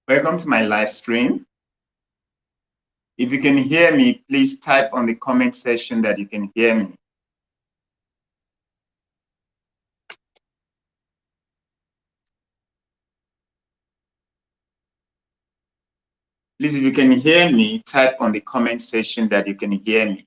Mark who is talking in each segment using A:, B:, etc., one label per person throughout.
A: Welcome to my live stream. If you can hear me, please type on the comment section that you can hear me. Please, if you can hear me, type on the comment section that you can hear me.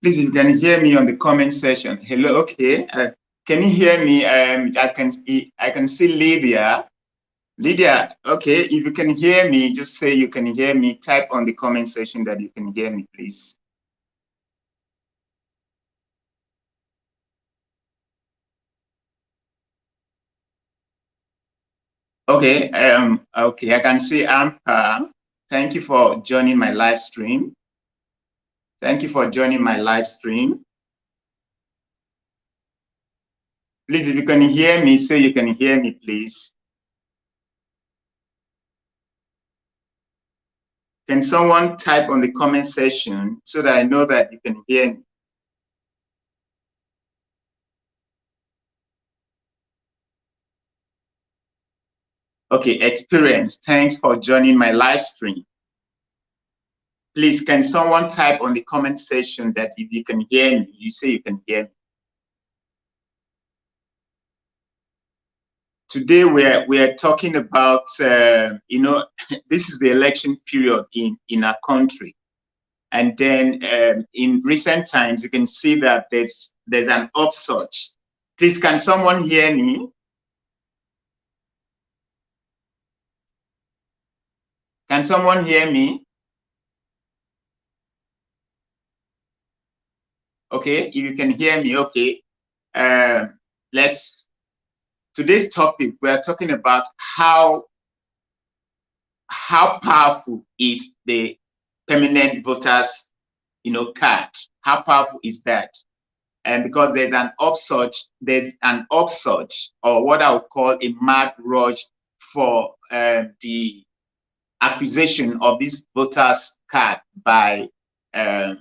A: Please, if you can hear me on the comment section. Hello, okay. Can you hear me? I can see Lydia. Lydia, okay. If you can hear me, just say you can hear me. Type on the comment section that you can hear me, please. Okay. Okay. I can see Ampa. Thank you for joining my live stream. Thank you for joining my live stream. Please, if you can hear me, say you can hear me, please. Can someone type on the comment section so that I know that you can hear me? Okay, Experience, thanks for joining my live stream. Please, can someone type on the comment section that if you can hear me, you say you can hear me. Today we are talking about, this is the election period in our country. And then in recent times, you can see that there's an upsurge. Please, can someone hear me? Can someone hear me? Okay, if you can hear me, okay. Today's topic, we're talking about how powerful is the permanent voters, card. How powerful is that? And because there's an upsurge, or what I would call a mad rush for the acquisition of this voters card by the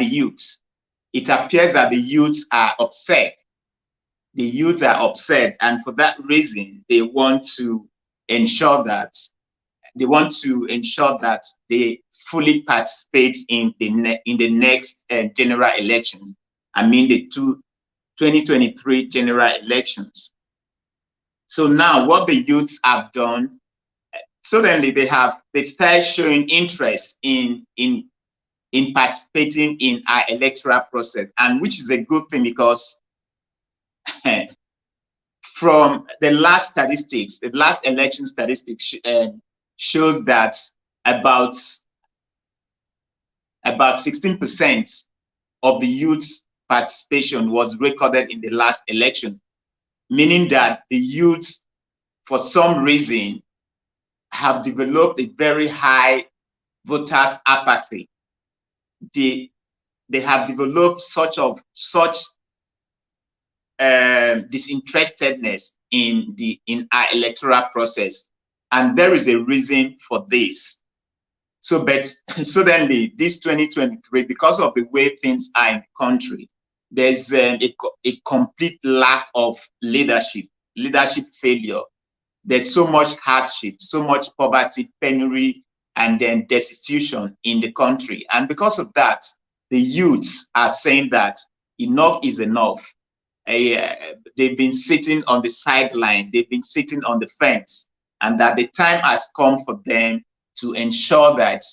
A: youths. It appears that the youths are upset. The youths are upset, and for that reason, they want to ensure that they fully participate in the next general elections. I mean the 2023 general elections. So now, what the youths have done, suddenly they started showing interest in participating in our electoral process, and which is a good thing, because from the last election statistics shows that about 16% of the youth participation was recorded in the last election, meaning that the youth, for some reason, have developed a very high voters apathy. They have developed such disinterestedness in our electoral process, and there is a reason for this. So, but suddenly, this 2023, because of the way things are in the country, there's a complete lack of leadership failure. There's so much hardship, so much poverty, penury, and then destitution in the country. And because of that, the youths are saying that enough is enough. They've been sitting on the sideline, they've been sitting on the fence, and that the time has come for them to ensure that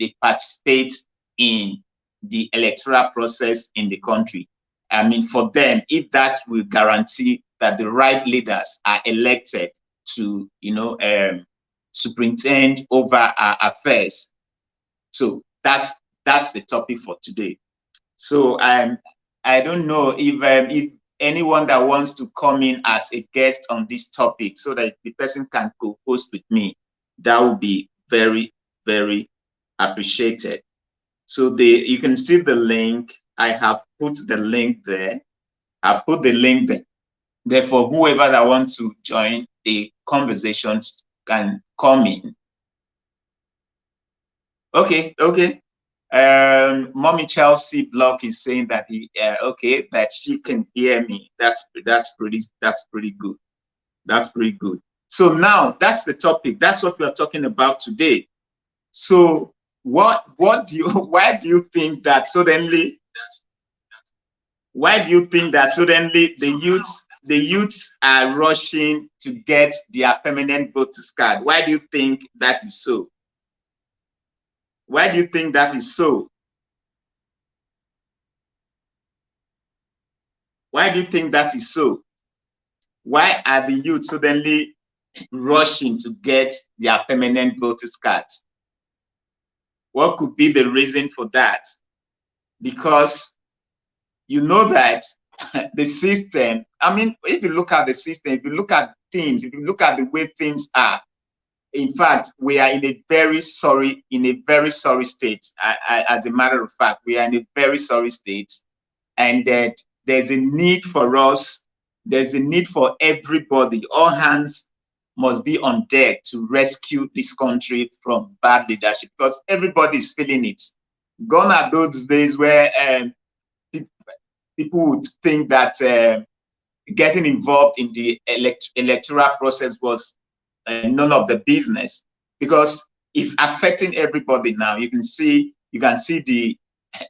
A: they participate in the electoral process in the country. I mean, for them, if that will guarantee that the right leaders are elected to, superintend over our affairs. So that's the topic for today. So I don't know if anyone that wants to come in as a guest on this topic so that the person can co-host with me, that would be very, very appreciated. So you can see the link. I have put the link there. I put the link there. Therefore, whoever that wants to join the conversation can come in. Okay. Mommy Chelsea Block is saying that that she can hear me. That's pretty good. That's pretty good. So now that's the topic. That's what we are talking about today. So why do you think that suddenly the youths are rushing to get their permanent voters card? Why do you think that is so? Why do you think that is so? Why do you think that is so? Why are the youth suddenly rushing to get their permanent voters cards? What could be the reason for that? Because you know that the system, I mean, if you look at the system, if you look at things, if you look at the way things are, in fact, we are in a very sorry state. As a matter of fact, we are in a very sorry state, and that there's a need for us. There's a need for everybody. All hands must be on deck to rescue this country from bad leadership, because everybody is feeling it. Gone are those days where people would think that getting involved in the electoral process was none of the business, because it's affecting everybody now. You can see the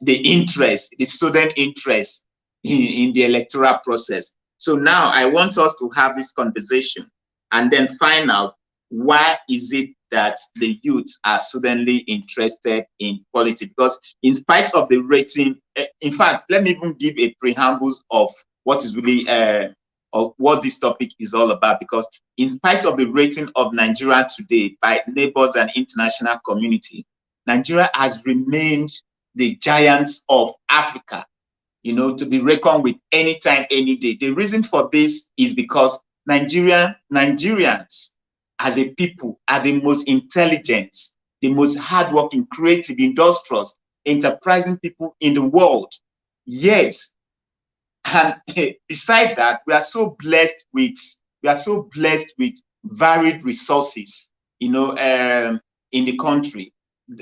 A: interest, the sudden interest in the electoral process. So now I want us to have this conversation and then find out why is it that the youths are suddenly interested in politics. Because in spite of the rating, in fact, let me even give a preamble of what is really of what this topic is all about. Because in spite of the rating of Nigeria today by neighbors and international community, Nigeria has remained the giant of Africa, to be reckoned with anytime, any day. The reason for this is because Nigerians as a people are the most intelligent, the most hardworking, creative, industrious, enterprising people in the world. Yet, and beside that, we are so blessed with varied resources, in the country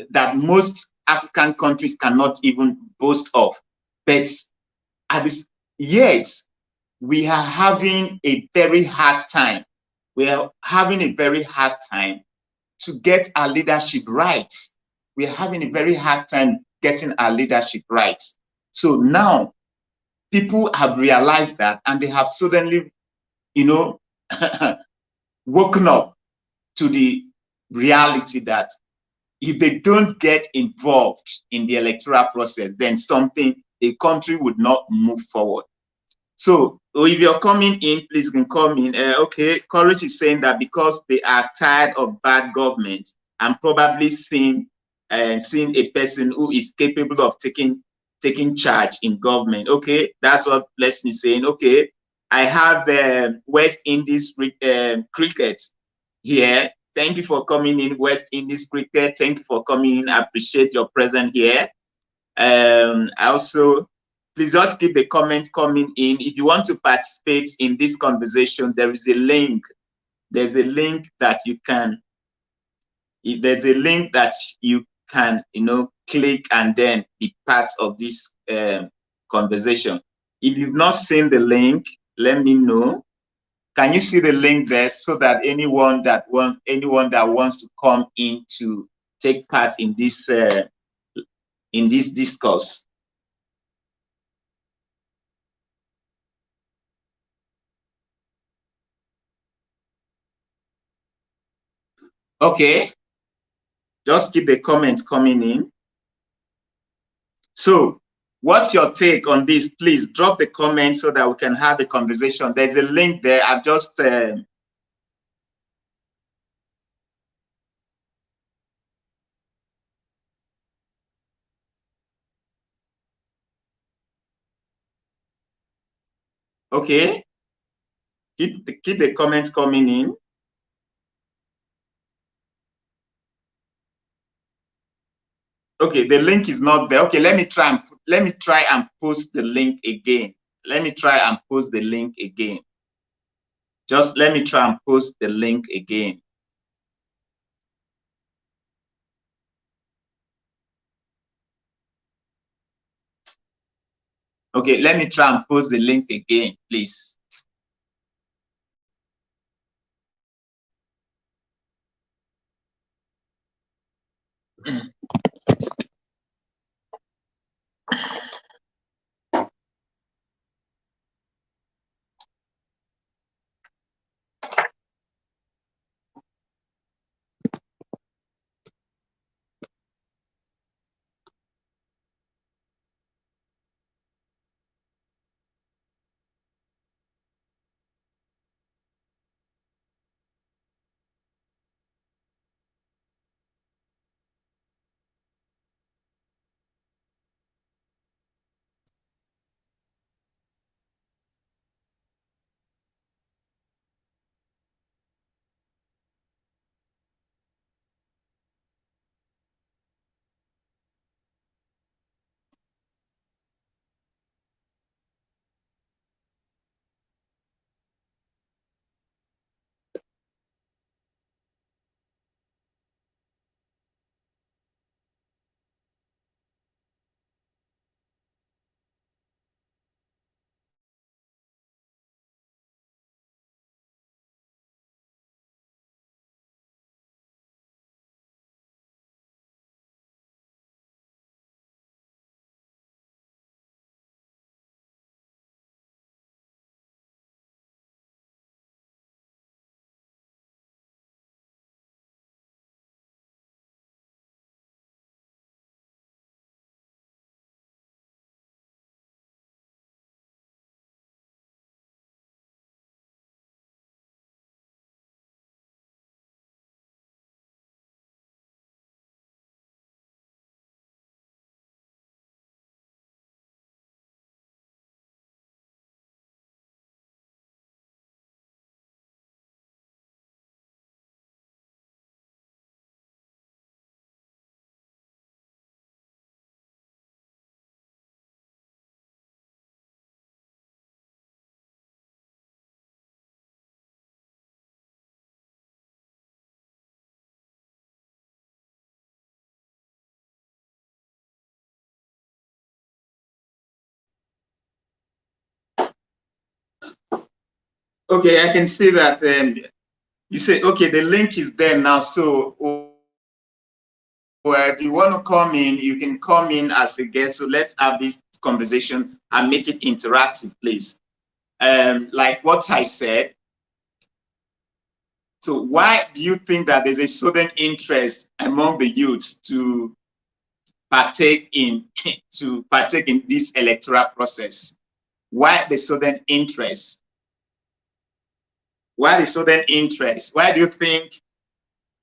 A: that most African countries cannot even boast of. But yet, we are having a very hard time. We are having a very hard time to get our leadership right. We are having a very hard time getting our leadership right. So now, people have realized that, and they have suddenly, woken up to the reality that if they don't get involved in the electoral process, then the country would not move forward. So if you're coming in, please you can come in. Okay, Courage is saying that because they are tired of bad government and probably seeing a person who is capable of taking charge in government. Okay, that's what Blessing is saying. Okay, I have West Indies cricket here. Thank you for coming in, West Indies cricket. Thank you for coming in. I appreciate your presence here. Also, Please just keep the comments coming in. If you want to participate in this conversation, there is a link. There's a link that you can, click and then be part of this conversation. If you've not seen the link, let me know. Can you see the link there, so that anyone that wants to come in to take part in this discourse? Okay, just keep the comments coming in. So, what's your take on this? Please drop the comment so that we can have a conversation. There's a link there. I've just okay. Keep the comments coming in. Okay, the link is not there. Okay, let me try and post the link again. Let me try and post the link again. Just let me try and post the link again. Okay, let me try and post the link again, please. Okay, I can see that you say, okay, the link is there now. So if you want to come in, you can come in as a guest. So let's have this conversation and make it interactive, please. Like what I said. So why do you think that there's a sudden interest among the youths to partake in this electoral process? Why the sudden interest? Why the sudden interest? Why do you think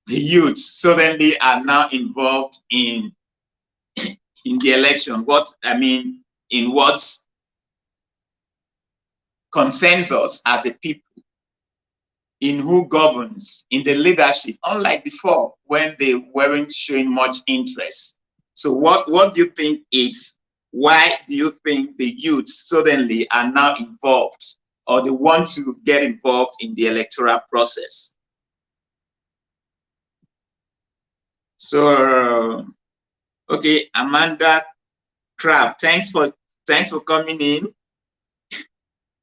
A: the youths suddenly are now involved in the election? In what consensus as a people, in who governs, in the leadership, unlike before when they weren't showing much interest. So what do you think is why do you think the youth suddenly are now involved, or they want to get involved in the electoral process? So, okay, Amanda Craft, thanks for coming in.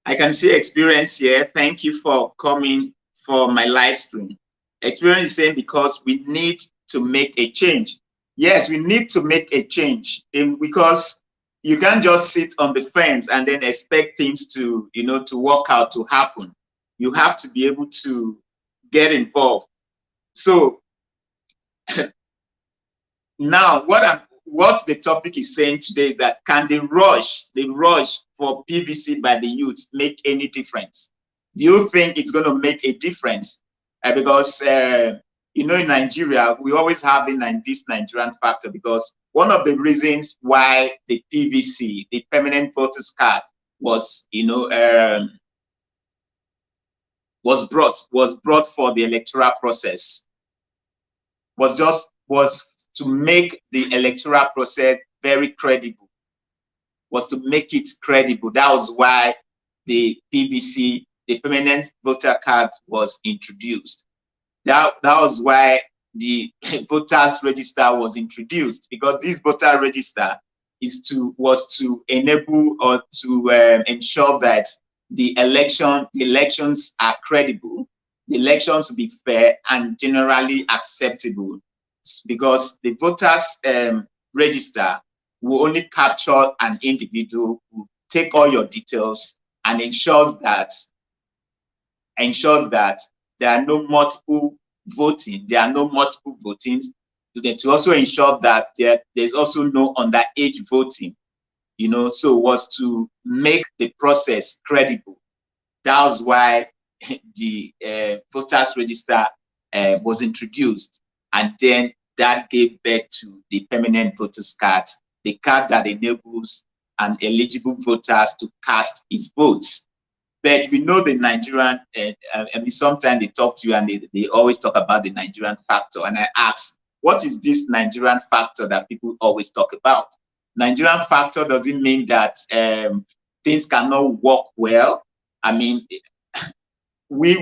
A: I can see Experience here. Thank you for coming for my live stream. Experience is saying because we need to make a change. Yes, we need to make a change because you can't just sit on the fence and then expect things to, to work out, to happen. You have to be able to get involved. So now what the topic is saying today is that can the rush for PVC by the youth make any difference? Do you think it's going to make a difference? Because in Nigeria, we always have this Nigerian factor, because one of the reasons why the PVC, the permanent voters card, was was brought for the electoral process was to make the electoral process very credible, was to make it credible. That was why the PVC, the permanent voter card, was introduced. That was why the voters register was introduced, because this voter register was to enable or to ensure that the elections are credible, the elections will be fair and generally acceptable, because the voters register will only capture an individual, will take all your details, and ensures that there are no multiple voting. There are no multiple votings. To also ensure that there's also no underage voting. So it was to make the process credible. That was why the voters register was introduced, and then that gave birth to the permanent voters card, the card that enables an eligible voters to cast his votes. But we know the Nigerian, sometimes they talk to you and they always talk about the Nigerian factor. And I ask, what is this Nigerian factor that people always talk about? Nigerian factor doesn't mean that things cannot work well. I mean, we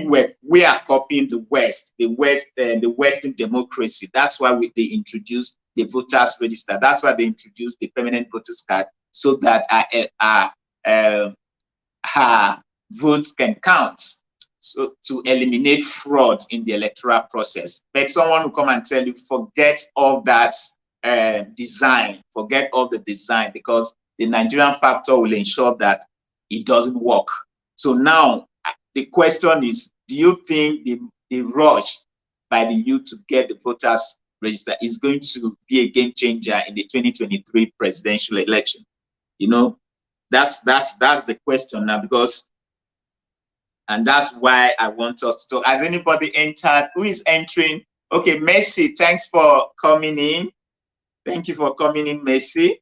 A: are copying the Western democracy. That's why they introduced the voters register. That's why they introduced the permanent voters card, so that our votes can count, so to eliminate fraud in the electoral process. But someone will come and tell you, forget all that design, forget all the design, because the Nigerian factor will ensure that it doesn't work. So now the question is, do you think the rush by the youth to get the voters register is going to be a game changer in the 2023 presidential election? That's the question now, and that's why I want us to talk. Has anybody entered? Who is entering? Okay, Mercy, thanks for coming in. Thank you for coming in, Mercy.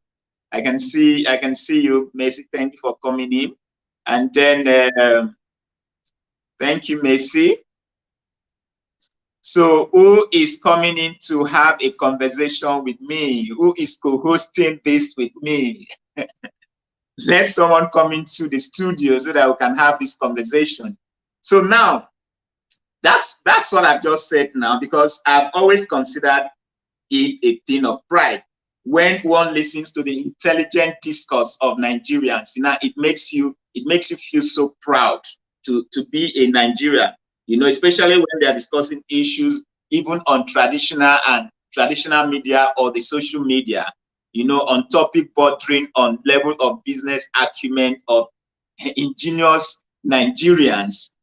A: I can see you, Mercy. Thank you for coming in. And then thank you, Mercy. So who is coming in to have a conversation with me? Who is co-hosting this with me? Let someone come into the studio so that we can have this conversation. So now, that's what I've just said now, because I've always considered it a thing of pride. When one listens to the intelligent discourse of Nigerians, it makes you feel so proud to be a Nigerian. Especially when they are discussing issues even on traditional media or the social media. On topic bordering on level of business acumen of ingenious Nigerians,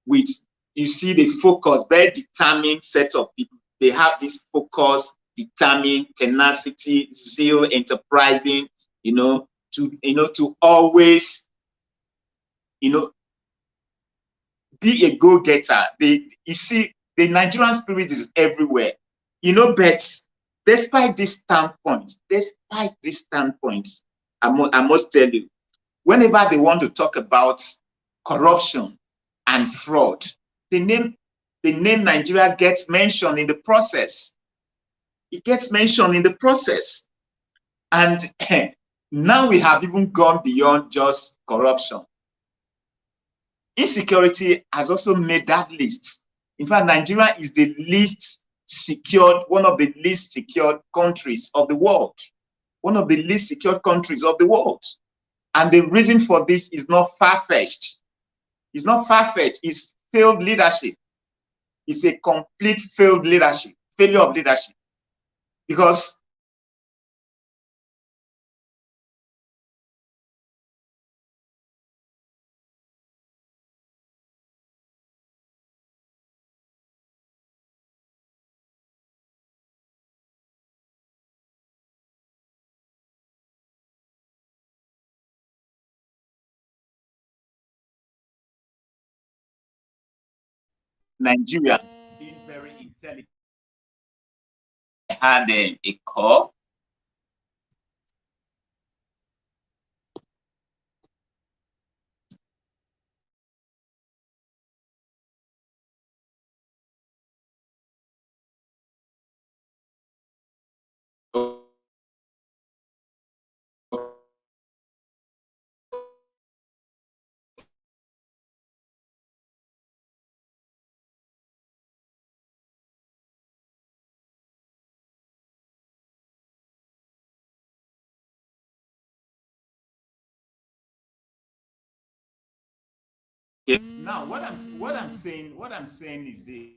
A: with, you see the focus, very determined set of people. They have this focus, determined, tenacity, zeal, enterprising, to always, be a go-getter. You see, the Nigerian spirit is everywhere. But despite these standpoints, I must tell you, whenever they want to talk about corruption and fraud, the name Nigeria gets mentioned in the process. It gets mentioned in the process. And Now we have even gone beyond just corruption. Insecurity has also made that list. In fact, Nigeria is the least secured, one of the least secured countries of the world. One of the least secured countries of the world. And the reason for this is not far-fetched. It's not far-fetched, it's failed leadership. It's a complete failed leadership, failure of leadership. Because Nigerians being very intelligent. I had a call. Now, what I'm saying is this.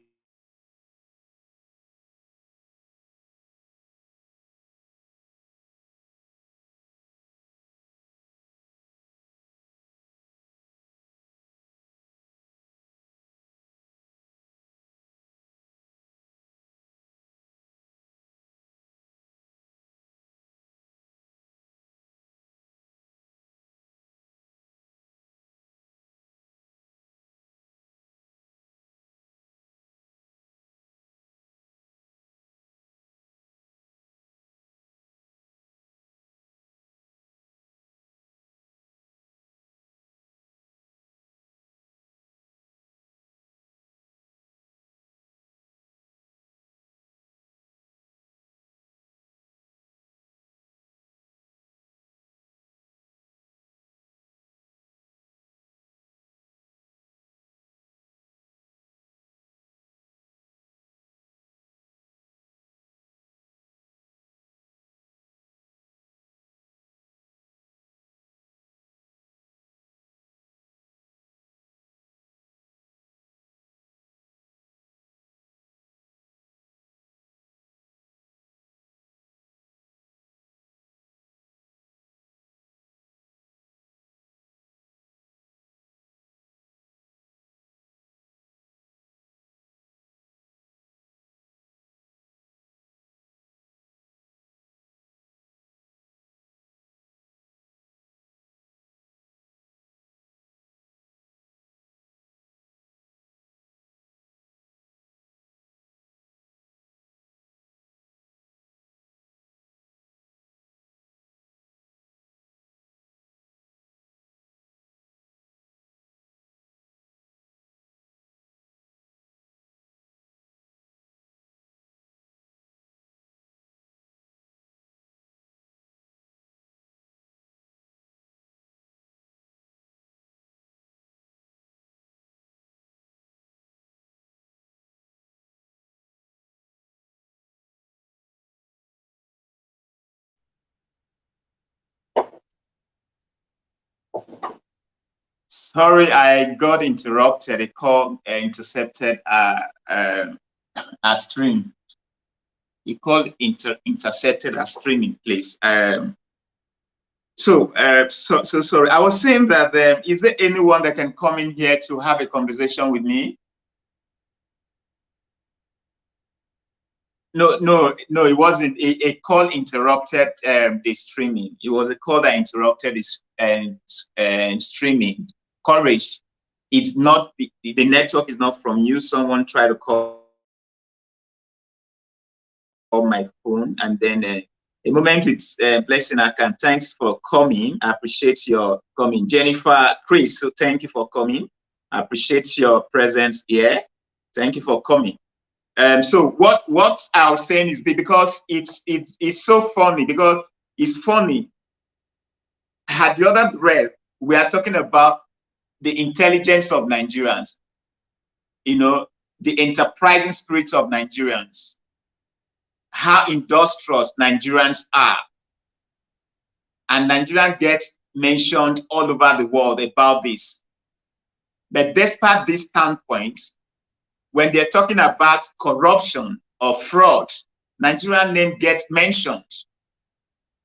A: Sorry, I got interrupted. A call intercepted a stream. He called intercepted a streaming, please. So sorry. I was saying that is there anyone that can come in here to have a conversation with me? No, it wasn't. A call interrupted the streaming. It was a call that interrupted this streaming. Courage. It's not the network is not from you. Someone tried to call my phone, and then a moment with Blessing Akan. Thanks for coming. I appreciate your coming. Jennifer, Chris, so thank you for coming. I appreciate your presence here. Thank you for coming. So what I was saying is because it's so funny, because it's funny. at the other breath, we are talking about the intelligence of Nigerians, you know, the enterprising spirits of Nigerians, how industrious Nigerians are. And Nigerian gets mentioned all over the world about this. But despite these standpoints, when they're talking about corruption or fraud, Nigerian name gets mentioned.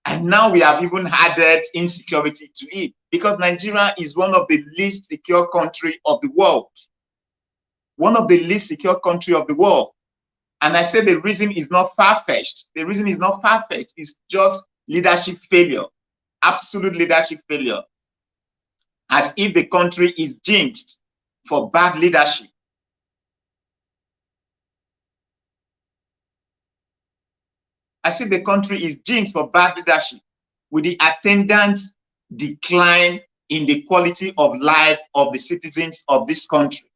A: And now we have even added insecurity to it, because Nigeria is one of the least secure countries of the world. One of the least secure countries of the world. And I say the reason is not far-fetched. The reason is not far-fetched. It's just leadership failure, absolute leadership failure. As if the country is jinxed for bad leadership. As if the country is jinxed for bad leadership, with the attendant decline in the quality of life of the citizens of this country.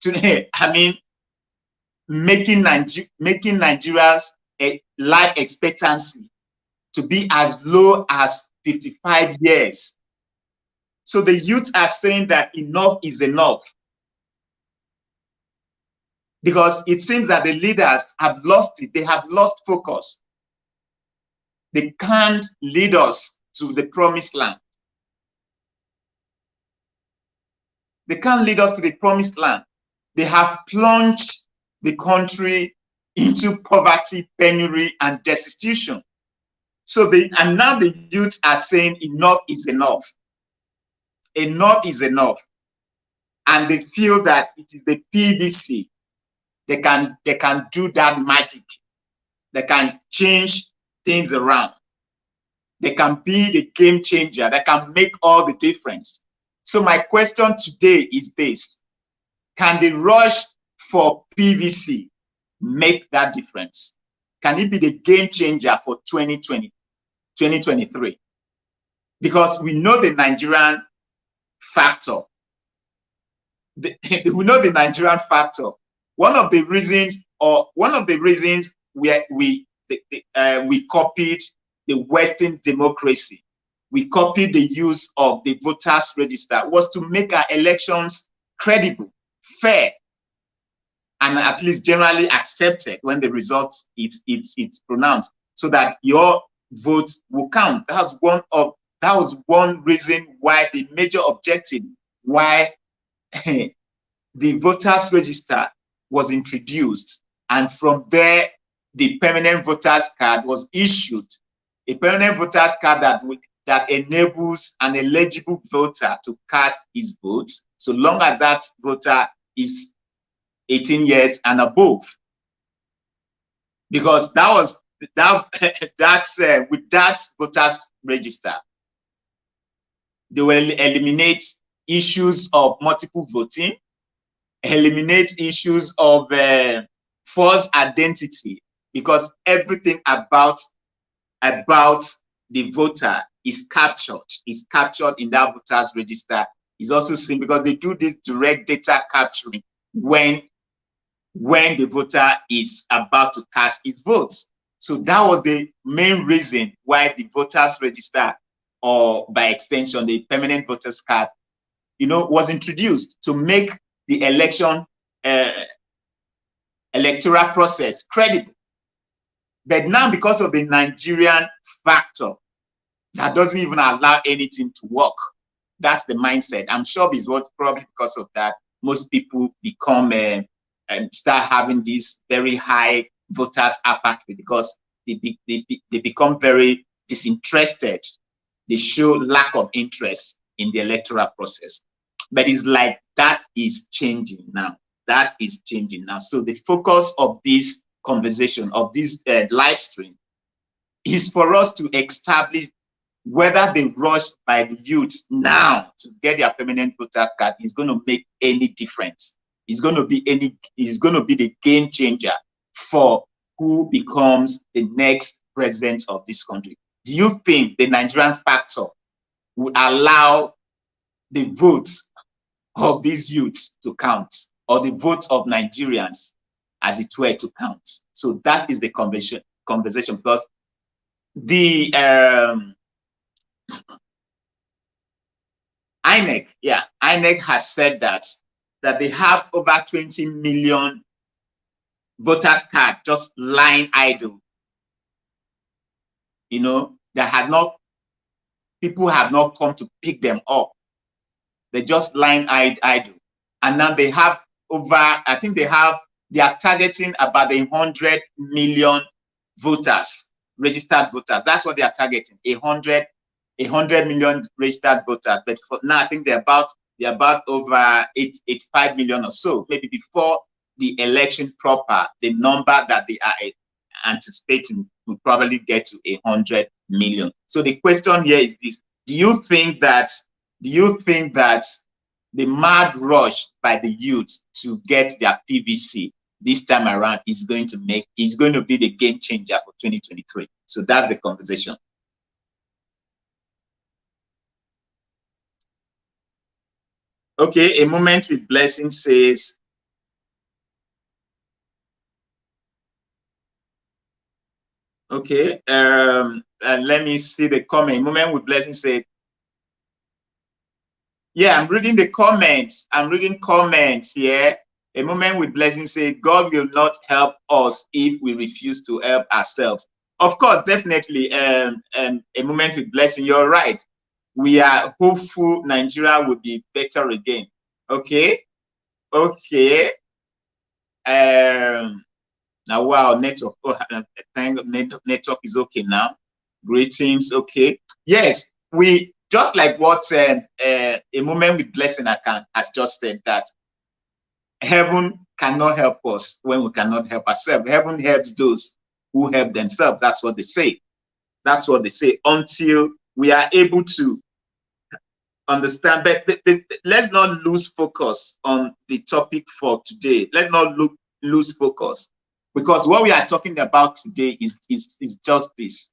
A: Today, I mean, making Nigeria's life expectancy to be as low as 55 years. So the youth are saying that enough is enough, because it seems that the leaders have lost it. They have lost focus. They can't lead us to the promised land. They can't lead us to the promised land. They have plunged the country into poverty, penury, and destitution. So and now the youth are saying enough is enough. Enough is enough. And they feel that it is the PVC. They can do that magic. They can change things around. They can be the game changer. They can make all the difference. So my question today is this: can the rush for PVC make that difference? Can it be the game changer for 2023? Because we know the Nigerian factor. We know the Nigerian factor. One of the reasons where we copied the Western democracy, we copied the use of the voters register, was to make our elections credible, fair, and at least generally accepted when the result it's pronounced, so that your vote will count. That was one reason why, the major objective why the voters register was introduced, and from there the permanent voters card was issued. A permanent voters card that enables an eligible voter to cast his vote, so long as that voter is 18 years and above. Because that was with that voters register, they will eliminate issues of multiple voting, eliminate issues of false identity, because everything about the voter is captured in that voters register. Is also seen because they do this direct data capturing when the voter is about to cast his votes. So that was the main reason why the voters register, or by extension the permanent voters card, was introduced to make the electoral process credible. But now, because of the Nigerian factor that doesn't even allow anything to work, that's the mindset. I'm sure it's probably because of that most people become and start having this very high voters apathy, because they become very disinterested. They show lack of interest in the electoral process. But it's like that is changing now. That is changing now. So the focus of this conversation, of this live stream, is for us to establish whether the rush by the youths now to get their permanent voters card is going to make any difference. It's going to be the game changer for who becomes the next president of this country. Do you think the Nigerian factor would allow the votes of these youths to count, or the votes of Nigerians, as it were, to count? So that is the conversation, because the INEC, yeah, INEC has said that they have over 20 million voters card just lying idle. You know, that had not people have not come to pick them up. They're just lying idle. And now they have over, I think they are targeting about 100 million voters, registered voters. That's what they are targeting, 100 million registered voters. But for now, I think they're about over 85 million or so. Maybe before the election proper, the number that they are anticipating will probably get to 100 million. So the question here is this: Do you think that the mad rush by the youth to get their PVC this time around is going to be the game changer for 2023? So that's the conversation. Okay, a moment with blessing says, okay, let me see the comment. Moment with blessing said, yeah, I'm reading the comments. I'm reading comments here. A moment with blessing say, God will not help us if we refuse to help ourselves. Of course, definitely. A moment with blessing, you're right. We are hopeful Nigeria will be better again. Okay. Okay. Now, wow, network. Oh, thank network is okay now. Greetings. Okay. Yes, we just like what a moment with blessing has just said, that heaven cannot help us when we cannot help ourselves. Heaven helps those who help themselves. That's what they say. That's what they say. Until we are able to understand, but let's not lose focus on the topic for today. Let's not lose focus, because what we are talking about today is just this.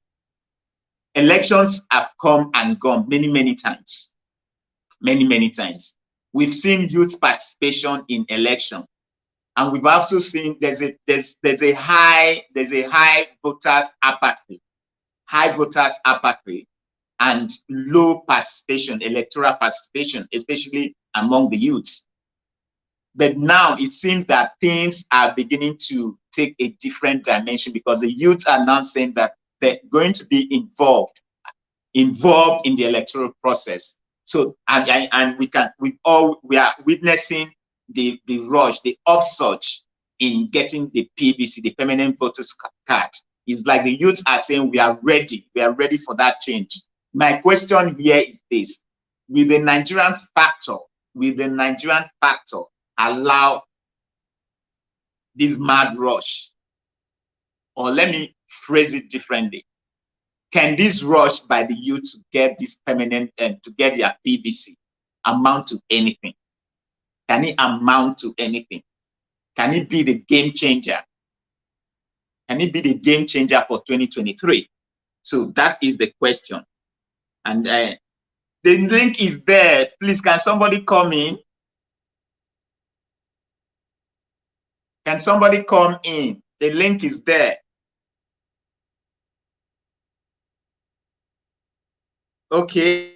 A: Elections have come and gone many times. Many times. We've seen youth participation in election, and we've also seen there's a high voters apathy, and low participation, electoral participation, especially among the youths. But now it seems that things are beginning to take a different dimension, because the youths are now saying that they're going to be involved in the electoral process. So and we are witnessing the rush, the upsurge in getting the PVC, the permanent voters card. It's like the youths are saying we are ready for that change. My question here is this: will the Nigerian factor allow this mad rush? Or let me phrase it differently. Can this rush by the youth to get this permanent and to get their PVC amount to anything? Can it amount to anything? Can it be the game changer? Can it be the game changer for 2023? So that is the question. And the link is there. Please, can somebody come in? Can somebody come in? The link is there. Okay.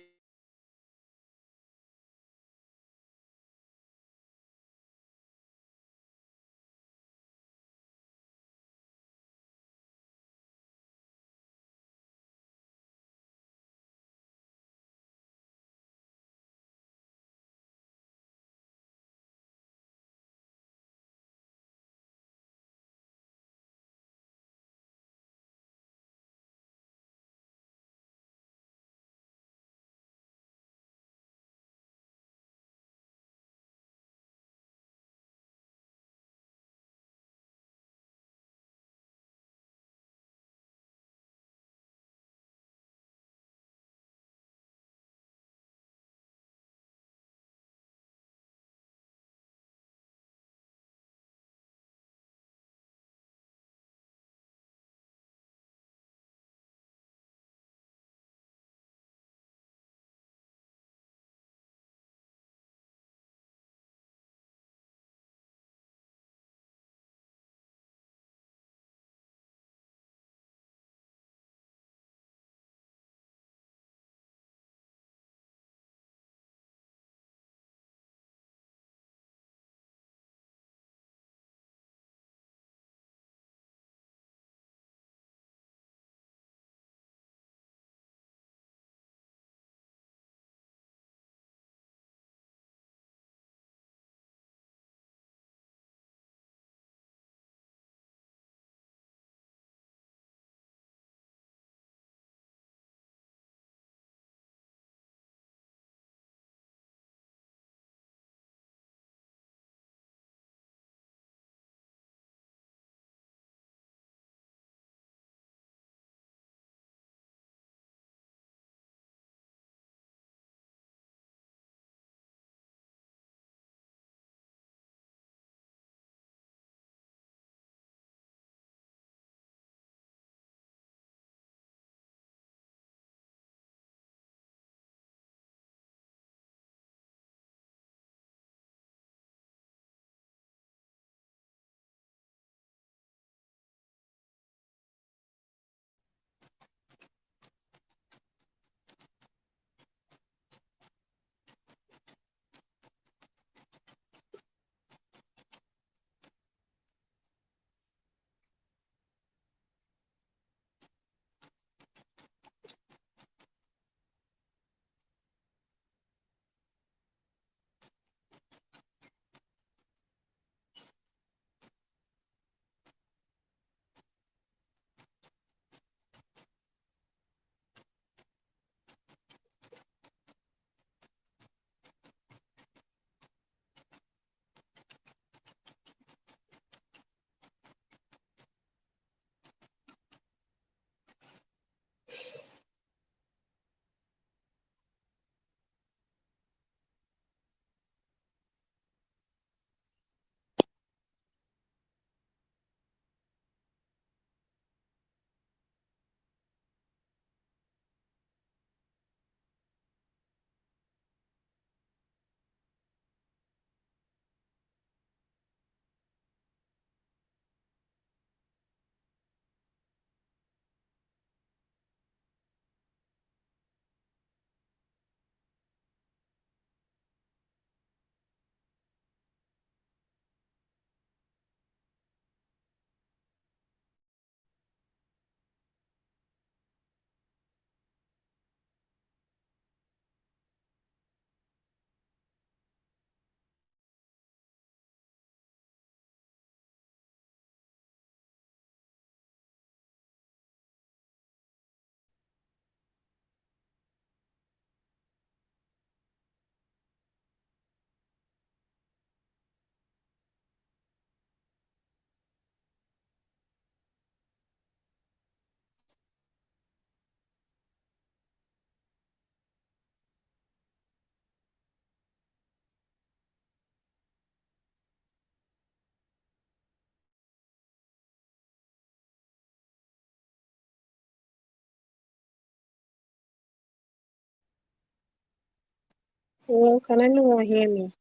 B: Hello, can anyone hear me?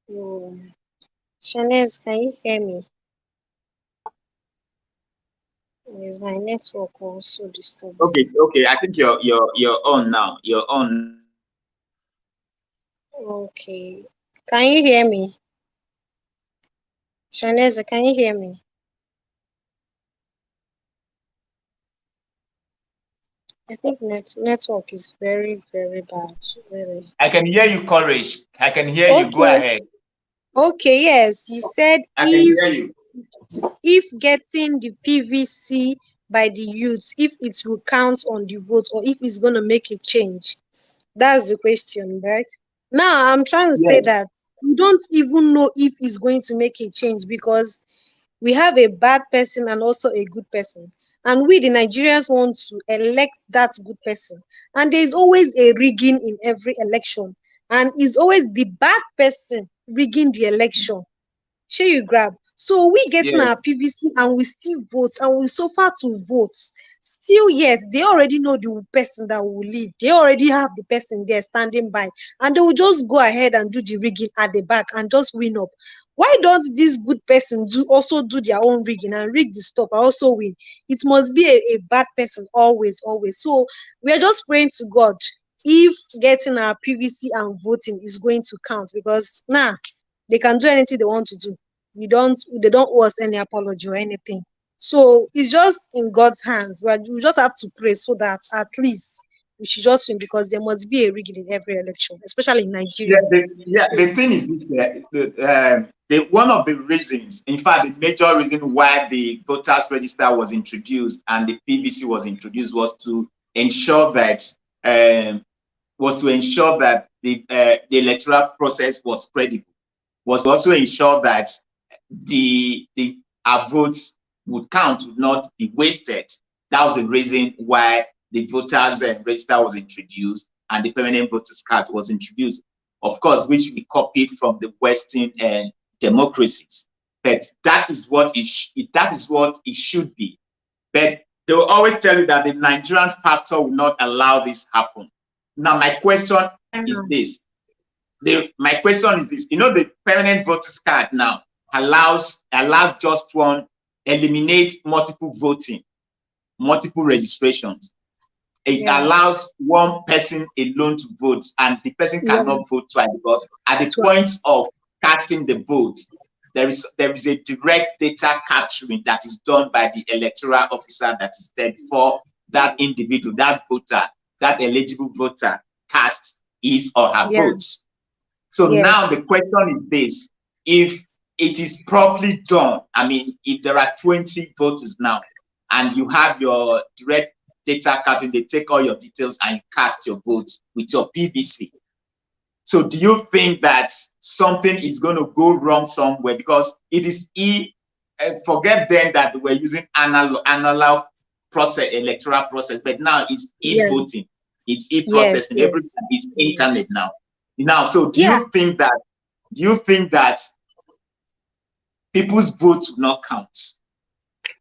B: No. Shanez, can you hear me? Is my network also disturbed?
A: Okay. I think you're on now. You're on.
B: Okay. Can you hear me? Shanez, can you hear me? I think network is very, very bad, really.
A: I can hear you, Courage. I can hear you. Go
B: Okay.
A: ahead.
B: Okay, yes. You said
A: I can hear you.
B: if getting the PVC by the youths, if it will count on the vote or if it's gonna make a change. That's the question, right? Now I'm trying to say
A: Yes.
B: that we don't even know if it's going to make a change because we have a bad person and also a good person. And we, the Nigerians, want to elect that good person. And there is always a rigging in every election. And it's always the bad person rigging the election. Shey you grab. So we getting
A: Yes.
B: our PVC and we still vote and we suffer to vote. Still yet, they already know the person that will lead. They already have the person there standing by. And they will just go ahead and do the rigging at the back and just win up. Why don't this good person also do their own rigging and rig the stuff and also win? It must be a bad person always, always. So we are just praying to God if getting our PVC and voting is going to count because they can do anything they want to do. They don't owe us any apology or anything. So it's just in God's hands. We just have to pray so that at least we should just win because there must be a rigging in every election, especially in
A: Yeah,
B: Nigeria. So
A: the thing is this, one of the reasons, in fact, the major reason why the voters register was introduced and the PVC was introduced um, was to ensure that the electoral process was credible, was to also ensure that our votes would count, would not be wasted. That was the reason why the voters register was introduced and the permanent voters card was introduced. Of course, which we copied from the Western democracies. But that is what it should be. But they will always tell you that the Nigerian factor will not allow this happen. Now, my question is this. My question is this. You know, the permanent voters card now allows just one, eliminate multiple voting, multiple registrations. It
B: yeah,
A: allows one person alone to vote, and the person
B: yeah,
A: cannot vote twice because at the point
B: twice.
A: of casting the vote, there is a direct data capturing that is done by the electoral officer that is there before that individual, that voter, that eligible voter casts his or her
B: Yeah,
A: votes. So now
B: yes.
A: the question is this: if it is properly done, I mean, if there are 20 voters now, and you have your direct data capturing, they take all your details and you cast your vote with your PVC. So do you think that something is going to go wrong somewhere? Because it is forget then that we're using analog process, electoral process, but now it's
B: Yeah,
A: e-voting, it's
B: yes,
A: e-processing, everything
B: yes,
A: is internet
B: yes.
A: now. Now, so
B: Yeah,
A: do you think that people's votes will not count?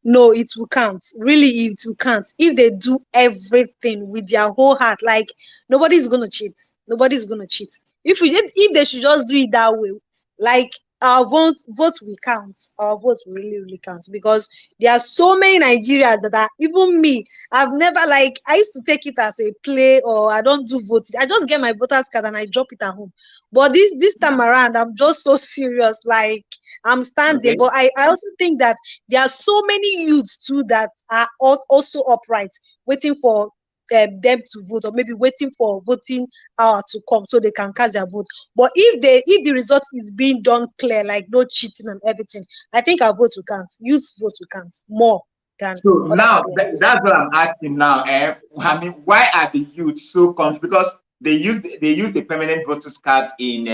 B: no, it will count. Really, it will count. If they do everything with their whole heart, like nobody's gonna cheat. Nobody's gonna cheat. If they should just do it that way, like our vote will count. Our vote will really, really count because there are so many Nigerians that are even me. I've never like I used to take it as a play or I don't do voting. I just get my voters card and I drop it at home. But this time around, I'm just so serious. Like I'm standing.
A: Okay.
B: But I also think that there are so many youths too that are also upright, waiting for them to vote, or maybe waiting for voting hour to come so they can cast their vote. But if the result is being done clear, like no cheating and everything, I think our votes will count. Youths' votes will count more than
A: So
B: other
A: now
B: people else.
A: that's what I'm asking now. I mean, why are the youth so confused? Because they use the permanent voters card in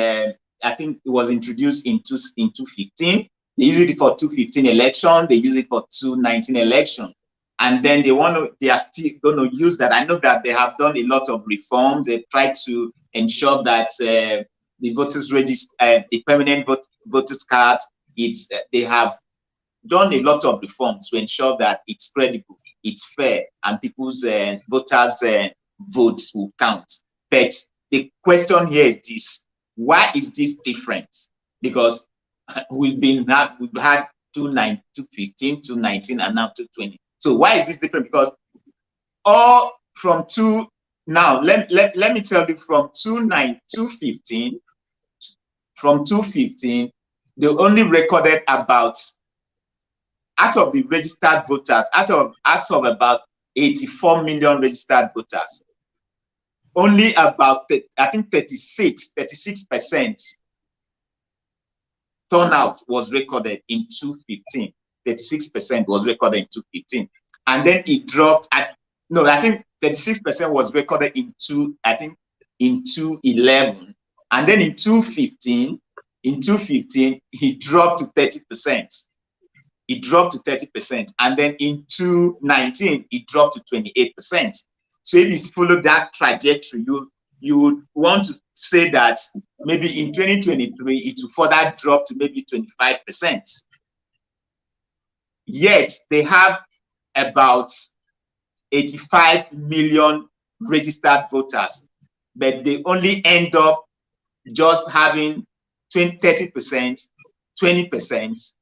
A: I think it was introduced in 2015. They use it for 2015 election. They use it for 2019 election, and then they are still going to use that. I know that they have done a lot of reforms. They've tried to ensure that the voters register, the permanent voters card, they have done a lot of reforms to ensure that it's credible, it's fair, and people's voters' votes will count. But the question here is this: why is this different? Because we've had 215, 219, and now 220. So why is this different? Because all from two now, let me tell you, from 215, they only recorded about, out of the registered voters, out of about 84 million registered voters, only about, I think 36% turnout was recorded in 215. 36% was recorded in 215. And then it dropped at, no, I think 36% was recorded in 211. And then in 215, it dropped to 30%. It dropped to 30%. And then in 219, it dropped to 28%. So if you follow that trajectory, you would want to say that maybe in 2023, it will further drop to maybe 25%. Yet they have about 85 million registered voters, but they only end up just having 30%, 20%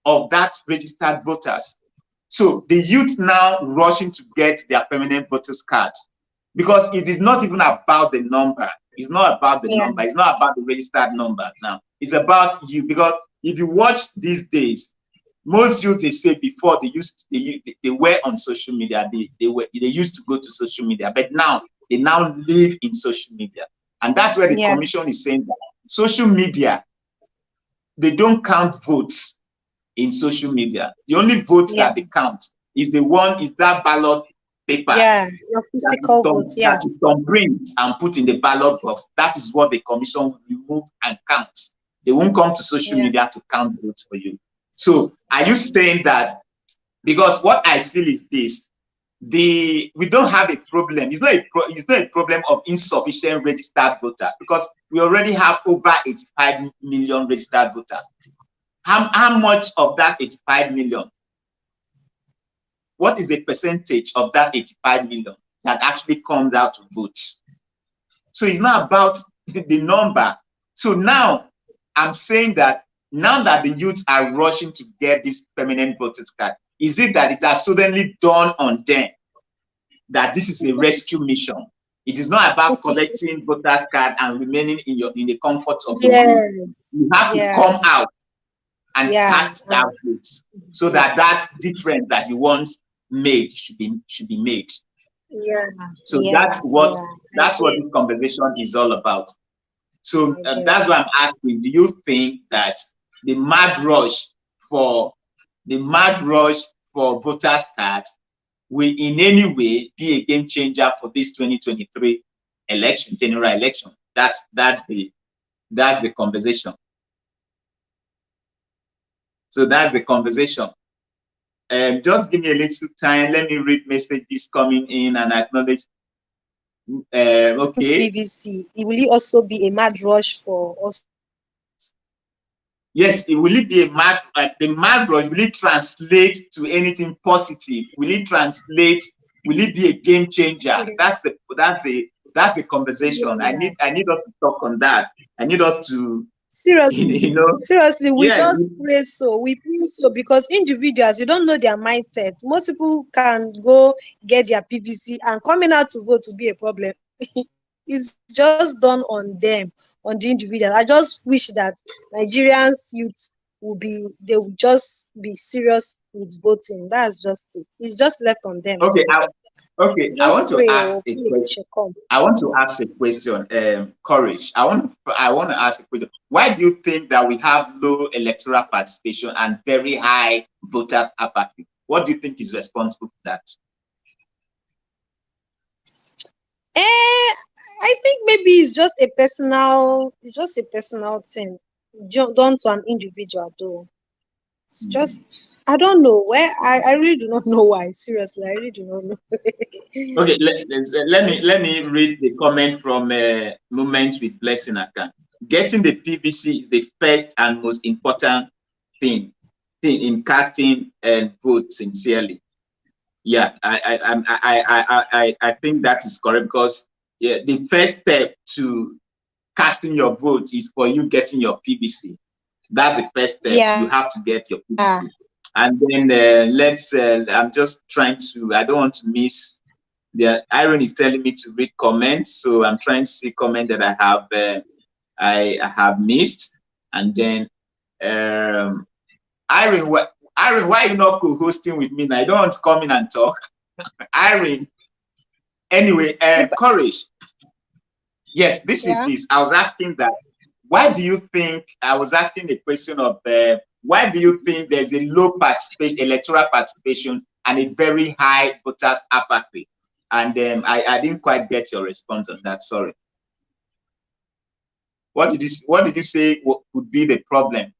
A: of that registered voters. So the youth now rushing to get their permanent voters card, because it is not even about the number. It's not about the number. It's not about the registered number now. It's about you. Because if you watch these days, most youth, they say before they were on social media. They used to go to social media, but now they now live in social media, and that's where the commission is saying that social media, they don't count votes in social media. The only vote that they count is that ballot paper.
B: Your physical votes.
A: That you can print and put in the ballot box. That is what the commission will remove and count. They won't come to social media to count votes for you. So are you saying that, because what I feel is this, we don't have a problem. It's not a problem of insufficient registered voters, because we already have over 85 million registered voters. How much of that 85 million? What is the percentage of that 85 million that actually comes out to vote? So it's not about the number. So now I'm saying that now that the youths are rushing to get this permanent voters card, is it that it has suddenly dawned on them that this is a rescue mission? It is not about collecting voters card and remaining in the comfort of your room. You have to come out and cast that vote, so that difference that you want made should be made. So that's what this conversation is all about. So that's why I'm asking: do you think that the mad rush for voters card will in any way be a game changer for this 2023 election, general election? That's the conversation. So that's the conversation. Just give me a little time. Let me read messages coming in and acknowledge. Okay.
B: PVC. Will it also be a mad rush for us?
A: Yes, will it be the mad rush? Will it translate to anything positive? Will it be a game changer? That's the conversation. I need us to talk on that. I need us to
B: seriously, we just pray so. We pray so, because individuals, you don't know their mindset. Most people can go get their PVC, and coming out to vote will be a problem. It's just done on them, on the individual. I just wish that Nigerians youth will just be serious with voting. That's just it. It's just left on them.
A: Okay, I want to ask a question. Courage. I want to ask a question. Why do you think that we have low electoral participation and very high voters apathy? What do you think is responsible for that?
B: I think maybe it's just a personal thing done to an individual, though. It's just, I don't know where. I really do not know why. Seriously, I really do not know.
A: Okay, let me read the comment from Moments with Blessing Akan. Getting the PVC is the first and most important thing in casting and vote sincerely. Yeah, I think that is correct, because yeah, the first step to casting your vote is for you getting your PVC. That's the first step. You have to get your PVC. And then I'm just trying to, I don't want to miss, Irene is telling me to read comments. So I'm trying to see comment that I have missed. And then, Irene, why are you not co-hosting with me now? I don't want to come in and talk. Irene, anyway, Courage. Yes, this is this. I was asking that, why do you think, I was asking the question of, why do you think there's a low participation, electoral participation, and a very high voters apathy? And I didn't quite get your response on that, sorry. What did you say would be the problem?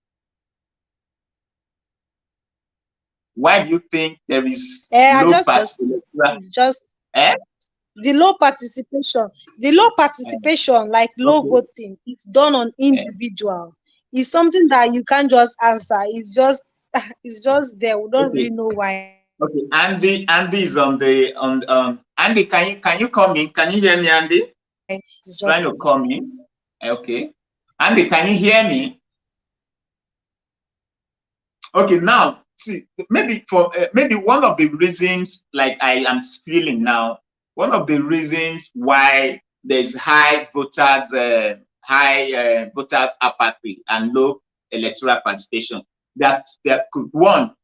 A: Why do you think there is low participation?
B: It's just the low participation. The low participation, like low voting, it's done on individual. It's something that you can't just answer. It's just there. We don't really know why.
A: Okay, Andy is on Andy, can you come in? Can you hear me, Andy? He's trying to come in. Okay. Andy, can you hear me? Okay, now see, maybe one of the reasons, like I am feeling now, one of the reasons why there's high voters apathy and low electoral participation, that there could one,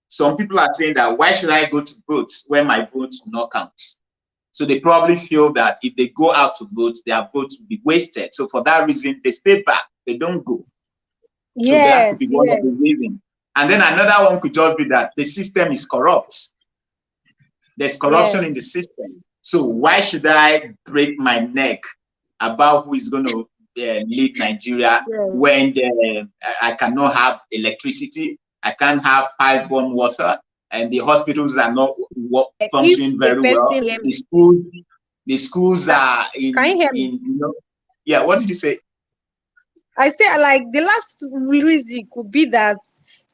A: some people are saying that, why should I go to vote when my vote will not count? So they probably feel that if they go out to vote, their vote will be wasted. So for that reason, they stay back. They don't go. So that could be one of the reasons. And then another one could just be that the system is corrupt. There's corruption in the system. So why should I break my neck about who is going to lead Nigeria when I cannot have electricity, I can't have pipe-borne water, and the hospitals are not functioning very well. The schools are in. Can you hear me? Yeah. What did you say?
B: I say, like, the last reason could be that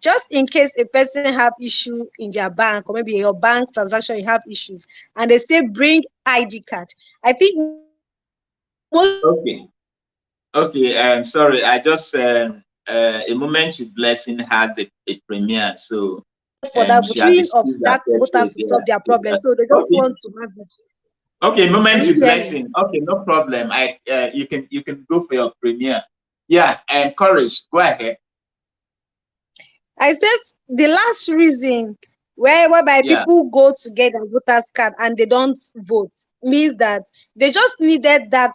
B: just in case a person have issue in their bank, or maybe your bank transaction, you have issues, and they say bring ID card. I think.
A: Okay. Sorry. I just a moment to blessing has a premiere, so
B: for that of that voters to solve their problem, so they just want to have it.
A: Okay, moment to blessing. Okay, no problem. You can go for your premiere. Yeah, and Courage, go ahead.
B: I said the last reason whereby people go to get a voters card and they don't vote means that they just needed that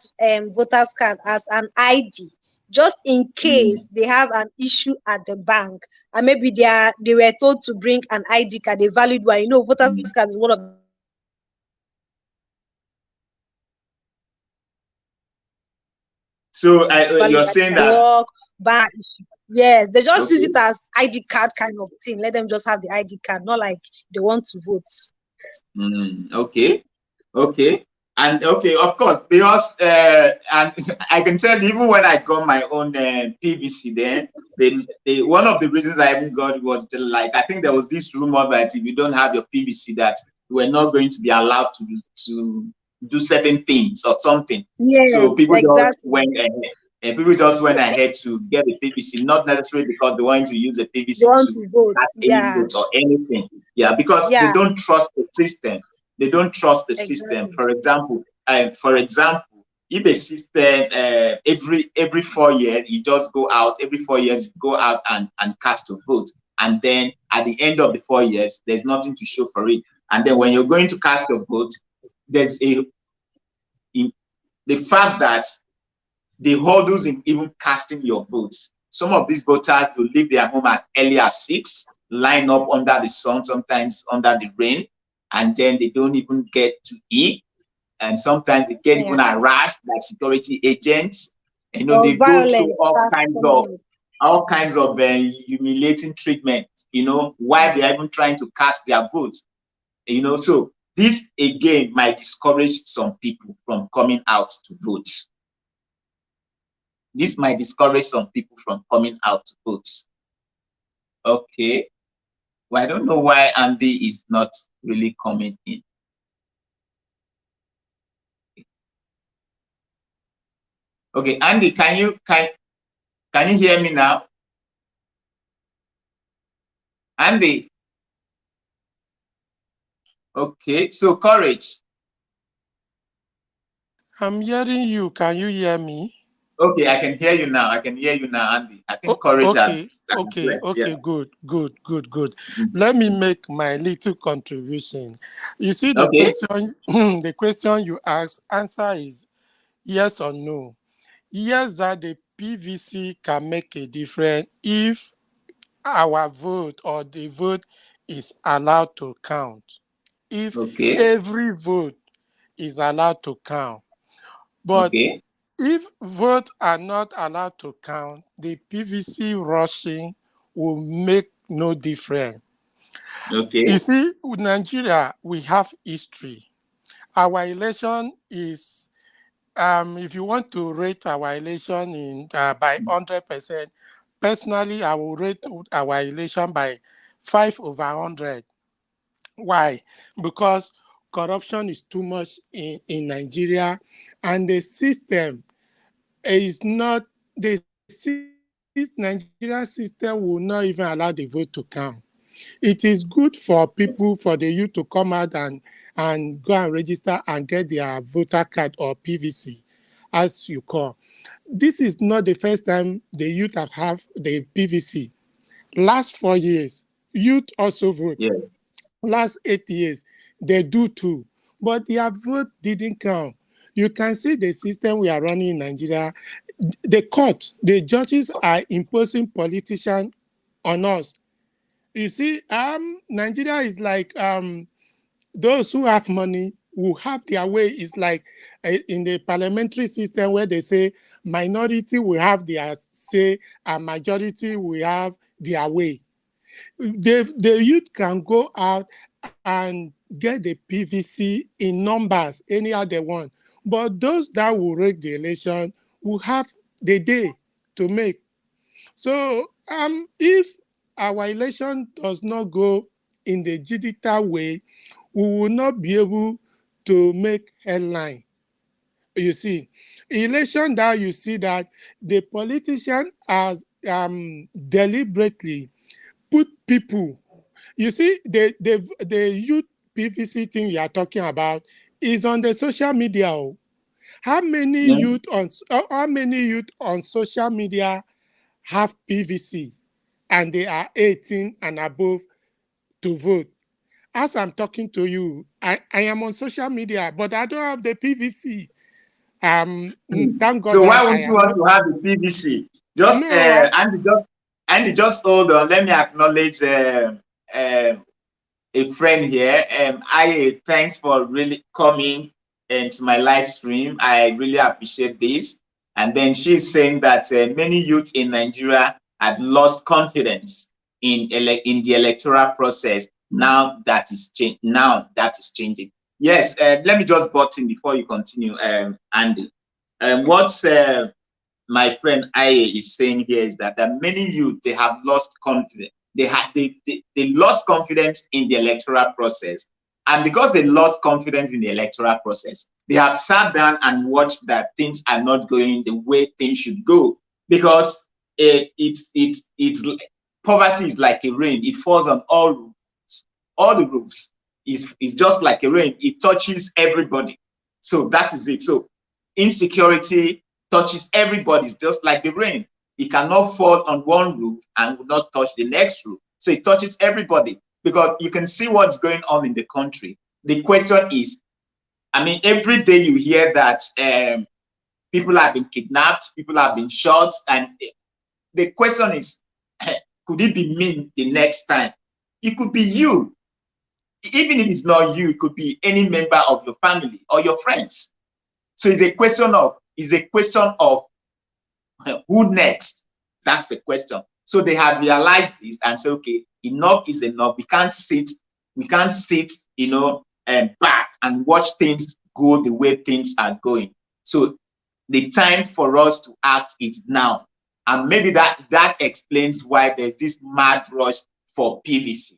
B: voters card as an ID, just in case they have an issue at the bank, and maybe they were told to bring an ID card, a valid one. You know, voters card is one of
A: so you're saying that
B: bank. Yes, they just use it as ID card kind of thing. Let them just have the ID card, not like they want to vote.
A: Okay. And of course, because and I can tell you, even when I got my own PVC there, one of the reasons I even got was I think there was this rumor that if you don't have your PVC, that you were not going to be allowed to do certain things or something.
B: Yes,
A: so people just went ahead. And people just went ahead to get the PVC, not necessarily because they want to use the PVC to vote, vote or anything. Yeah, because they don't trust the system. They don't trust the system. For example, if a system every 4 years you just go out, every 4 years you go out and cast a vote, and then at the end of the 4 years there's nothing to show for it. And then when you're going to cast a vote, there's the fact that the hurdles in even casting your votes. Some of these voters will leave their home as early as 6, line up under the sun, sometimes under the rain, and then they don't even get to eat. And sometimes they get even harassed by security agents. You know, they go through all kinds of humiliating treatment, you know, while they're even trying to cast their votes. You know, so this again might discourage some people from coming out to vote. This might discourage some people from coming out to vote. Okay. Well, I don't know why Andy is not really coming in. Okay, Andy, can you hear me now? Andy. Okay, so Courage.
C: I'm hearing you. Can you hear me?
A: Okay, I can hear you now. I can hear you now, Andy. I think Courage has left. Yeah.
C: Good.
A: Mhm.
C: Let me make my little contribution. You see the
A: Okay.
C: question, the question you ask, answer is yes or no. Yes, that the PVC can make a difference if our vote or the vote is allowed to count. If
A: Okay.
C: every vote is allowed to count. But
A: Okay.
C: if votes are not allowed to count, the PVC rushing will make no difference. You
A: Okay.
C: see, with Nigeria, we have history. Our election is, if you want to rate our election in by 100%, personally, I will rate our election by 5/100. Why? Because corruption is too much in Nigeria, and the system is not Nigerian system will not even allow the vote to count. It is good for people, for the youth to come out and go and register and get their voter card or PVC, as you call. This is not the first time the youth have the PVC. Last 4 years, youth also vote.
A: Yeah.
C: Last 8 years, they do too. But their vote didn't count. You can see the system we are running in Nigeria. The court, the judges are imposing politicians on us. You see, Nigeria is like those who have money who have their way. Is like in the parliamentary system where they say minority will have their say and majority will have their way. The youth can go out and get the PVC in numbers anyhow they want. But those that will rig the election will have the day to make. So if our election does not go in the digital way, we will not be able to make headline. You see, election that you see that the politician has deliberately put people. You see, the youth PVC thing you are talking about is on the social media. Oh.
A: Yeah.
C: How many youth on social media have PVC and they are 18 and above to vote? As I'm talking to you, I am on social media, but I don't have the PVC. Thank God
A: So
C: that
A: why
C: I
A: would you
C: am
A: want
C: not.
A: to have the PVC? Just
C: No,
A: Andy, just hold on. Let me acknowledge a friend here. Thanks for really coming into my live stream. I really appreciate this. And then she's saying that many youth in Nigeria had lost confidence in the electoral process. Now that is changing. Yes, let me just butt in before you continue, Andy. What's my friend Aye is saying here is that many youth, they have lost confidence. They lost confidence in the electoral process. And because they lost confidence in the electoral process, they have sat down and watched that things are not going the way things should go. Because it's poverty is like a rain. It falls on all roofs. All the roofs is just like a rain. It touches everybody. So that is it. So insecurity touches everybody. It's just like the rain. It cannot fall on one roof and will not touch the next roof. So it touches everybody because you can see what's going on in the country. The question is, I mean, every day you hear that people have been kidnapped, people have been shot, and the question is, could it be me the next time? It could be you. Even if it's not you, it could be any member of your family or your friends. So it's a question of who next? That's the question. So they have realized this and say, okay, enough is enough. We can't sit, and back and watch things go the way things are going. So the time for us to act is now. And maybe that explains why there's this mad rush for PVC.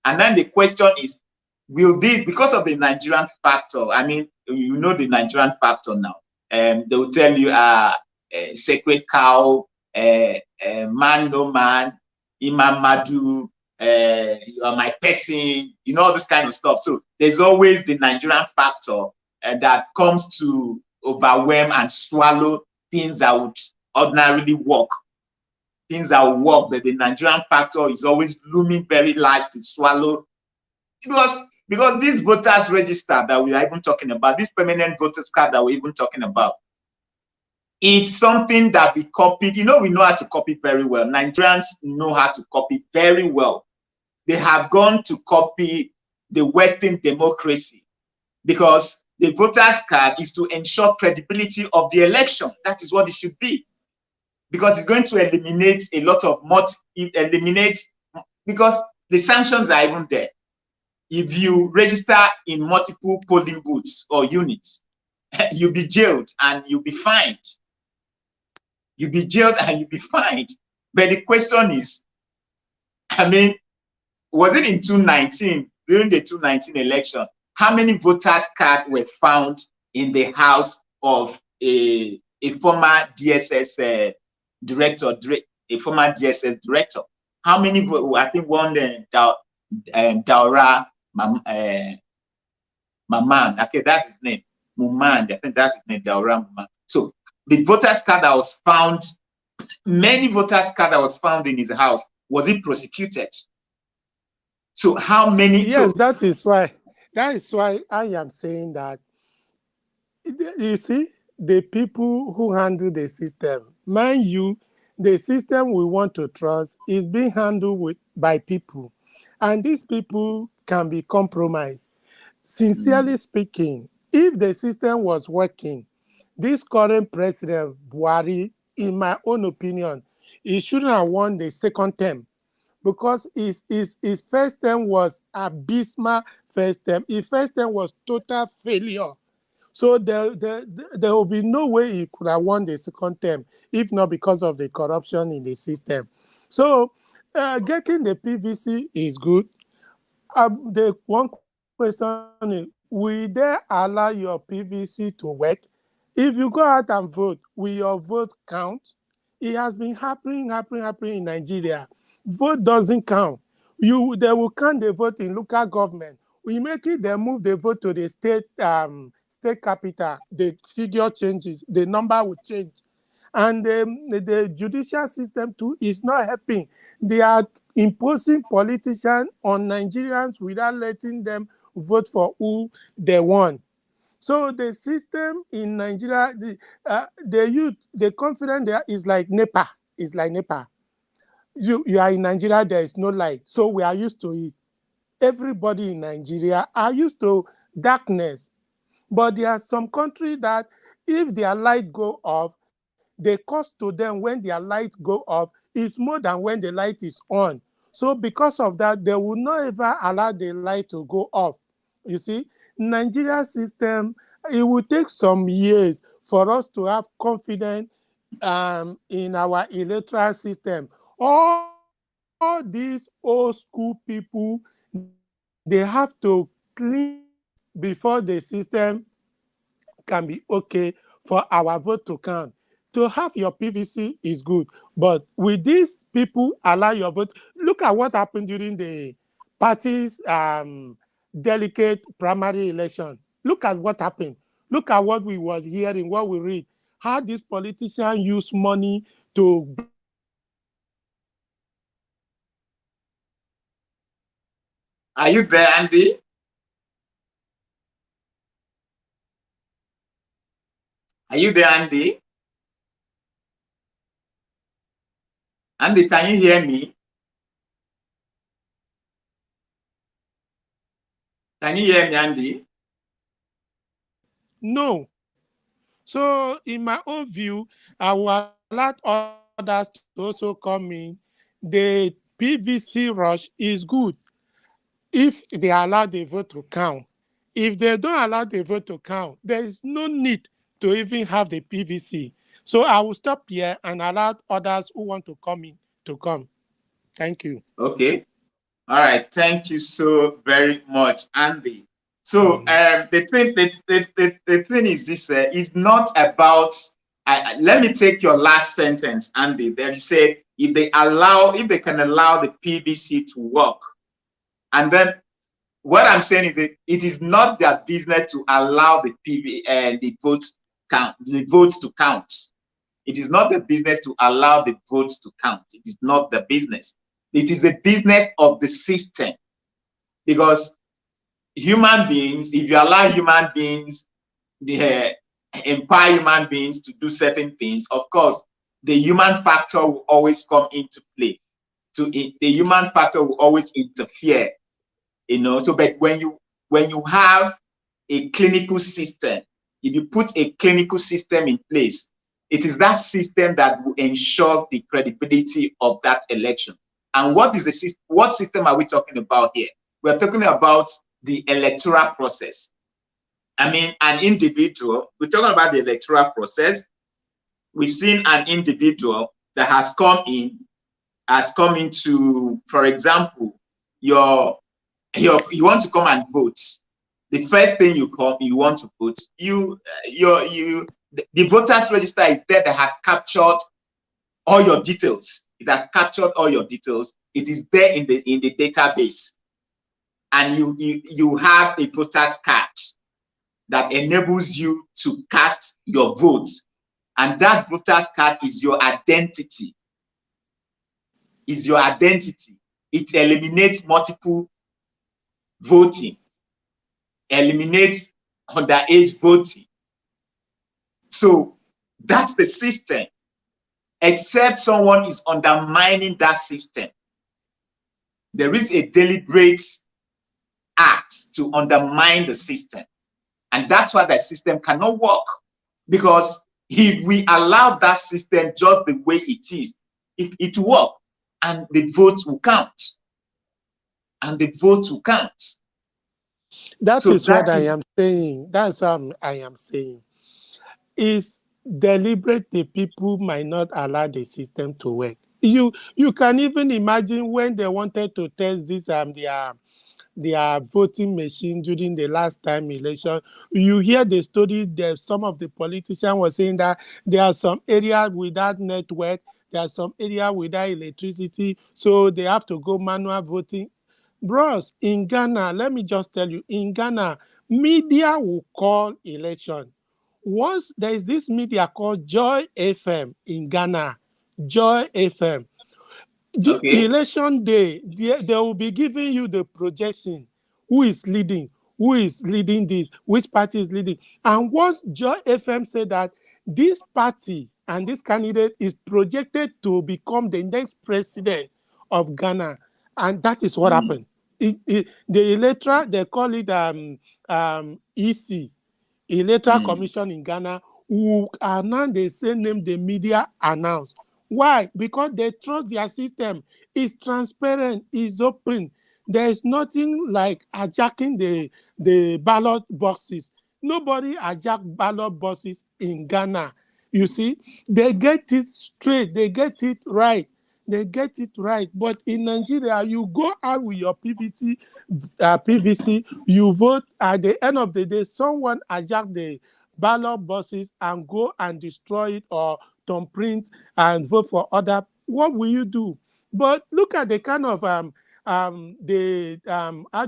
A: And then the question is, will this, because of the Nigerian factor, I mean, you know the Nigerian factor now, they will tell you, Sacred Cow, Man No Man, Imam Madu, you are my person, you know, all this kind of stuff. So there's always the Nigerian factor that comes to overwhelm and swallow things that would ordinarily work. Things that will work, but the Nigerian factor is always looming very large to swallow. Because this voters register that we are even talking about, this permanent voters card that we're even talking about, it's something that we copied. You know, we know how to copy very well. Nigerians know how to copy very well. They have gone to copy the Western democracy because the voters card is to ensure credibility of the election. That is what it should be. Because it's going to eliminate a lot of because the sanctions are even there. If you register in multiple polling booths or units, you'll be jailed and you'll be fined. You'll be jailed and you'll be fined. But the question is, I mean, was it in 2019, during the 2019 election, how many voters' cards were found in the house of a former DSS director, a former DSS director? How many? I think one Daura Maman. Okay, that's his name. Mumand. I think that's his name. Daura Maman. So the voters' card that was found, many voters' card that was found in his house, was it prosecuted? So how many?
C: Yes, that is why I am saying that. You see, the people who handle the system, mind you, the system we want to trust is being handled by people, and these people can be compromised. Sincerely speaking, if the system was working, this current president Buhari, in my own opinion, he shouldn't have won the second term, because his first term was abysmal. First term, his first term was total failure. So there will be no way he could have won the second term if not because of the corruption in the system. So getting the PVC is good. The one question is, will they allow your PVC to work? If you go out and vote, will your vote count? It has been happening in Nigeria. Vote doesn't count. They will count the vote in local government. We make it, they move the vote to the state capital. The figure changes, the number will change. And the judicial system too is not helping. They are imposing politicians on Nigerians without letting them vote for who they want. So the system in Nigeria, the youth, the confidence there is like NEPA. It's like NEPA. You are in Nigeria, there is no light. So we are used to it. Everybody in Nigeria are used to darkness. But there are some countries that if their light go off, the cost to them when their light go off is more than when the light is on. So because of that, they will not ever allow the light to go off. You see, Nigeria system, it will take some years for us to have confidence in our electoral system. All these old school people, they have to clean before the system can be okay for our vote to count. To have your PVC is good, but with these people allow your vote, look at what happened during the party's delicate primary election. Look at what happened. Look at what we were hearing, what we read. How these politicians use money to bring
A: Are you there, Andy? Are you there, Andy? Andy, can you hear me? Can you hear me, Andy?
C: No. So in my own view, I will allow others to also come in. The PVC rush is good if they allow the vote to count. If they don't allow the vote to count, there is no need to even have the PVC. So I will stop here and allow others who want to come in to come. Thank you.
A: Okay. All right. Thank you so very much, Andy. So the thing is this is not about let me take your last sentence, Andy. They said if they can allow the PVC to work, and then what I'm saying is that it is not their business to allow the votes to count. It is not the business to allow the votes to count. It is not the business. It is the business of the system, because human beings, if you allow human beings, empower human beings to do certain things, of course, the human factor will always come into play. The human factor will always interfere, So, but when you have a clinical system, if you put a clinical system in place, it is that system that will ensure the credibility of that election. And what system are we talking about here? We're talking about the electoral process. I mean, an individual, we're talking about the electoral process. We've seen an individual that has come into, for example, you want to come and vote. The first thing you want to vote, the voters register is there that has captured all your details. It has captured all your details. It is there in the database. And you have a voter's card that enables you to cast your vote. And that voter's card is your identity. It eliminates multiple voting, eliminates underage voting. So that's the system. Except someone is undermining that system, there is a deliberate act to undermine the system. And that's why that system cannot work. Because if we allow that system just the way it is, it will work, and the votes will count.
C: That is what I am saying. That's what I am saying. Is deliberate, the people might not allow the system to work. You can even imagine when they wanted to test this their voting machine during the last time election. You hear the story that some of the politicians were saying that there are some areas without network, there are some areas without electricity, so they have to go manual voting. Bros, in Ghana, let me just tell you, in Ghana, media will call election. Once there is this media called Joy FM in Ghana, Joy FM. The election day, they will be giving you the projection. Who is leading this? Which party is leading? And once Joy FM said that this party and this candidate is projected to become the next president of Ghana, and that is what happened. The electoral, they call it EC, Electoral Commission in Ghana, who are now the same name the media announced. Why? Because they trust their system. It's transparent, it's open. There is nothing like hijacking the ballot boxes. Nobody hijack ballot boxes in Ghana. You see, they get it straight, they get it right. But in Nigeria, you go out with your PVC, you vote. At the end of the day, someone hijack the ballot boxes and go and destroy it or thumbprint and vote for other. What will you do? But look at the kind of how do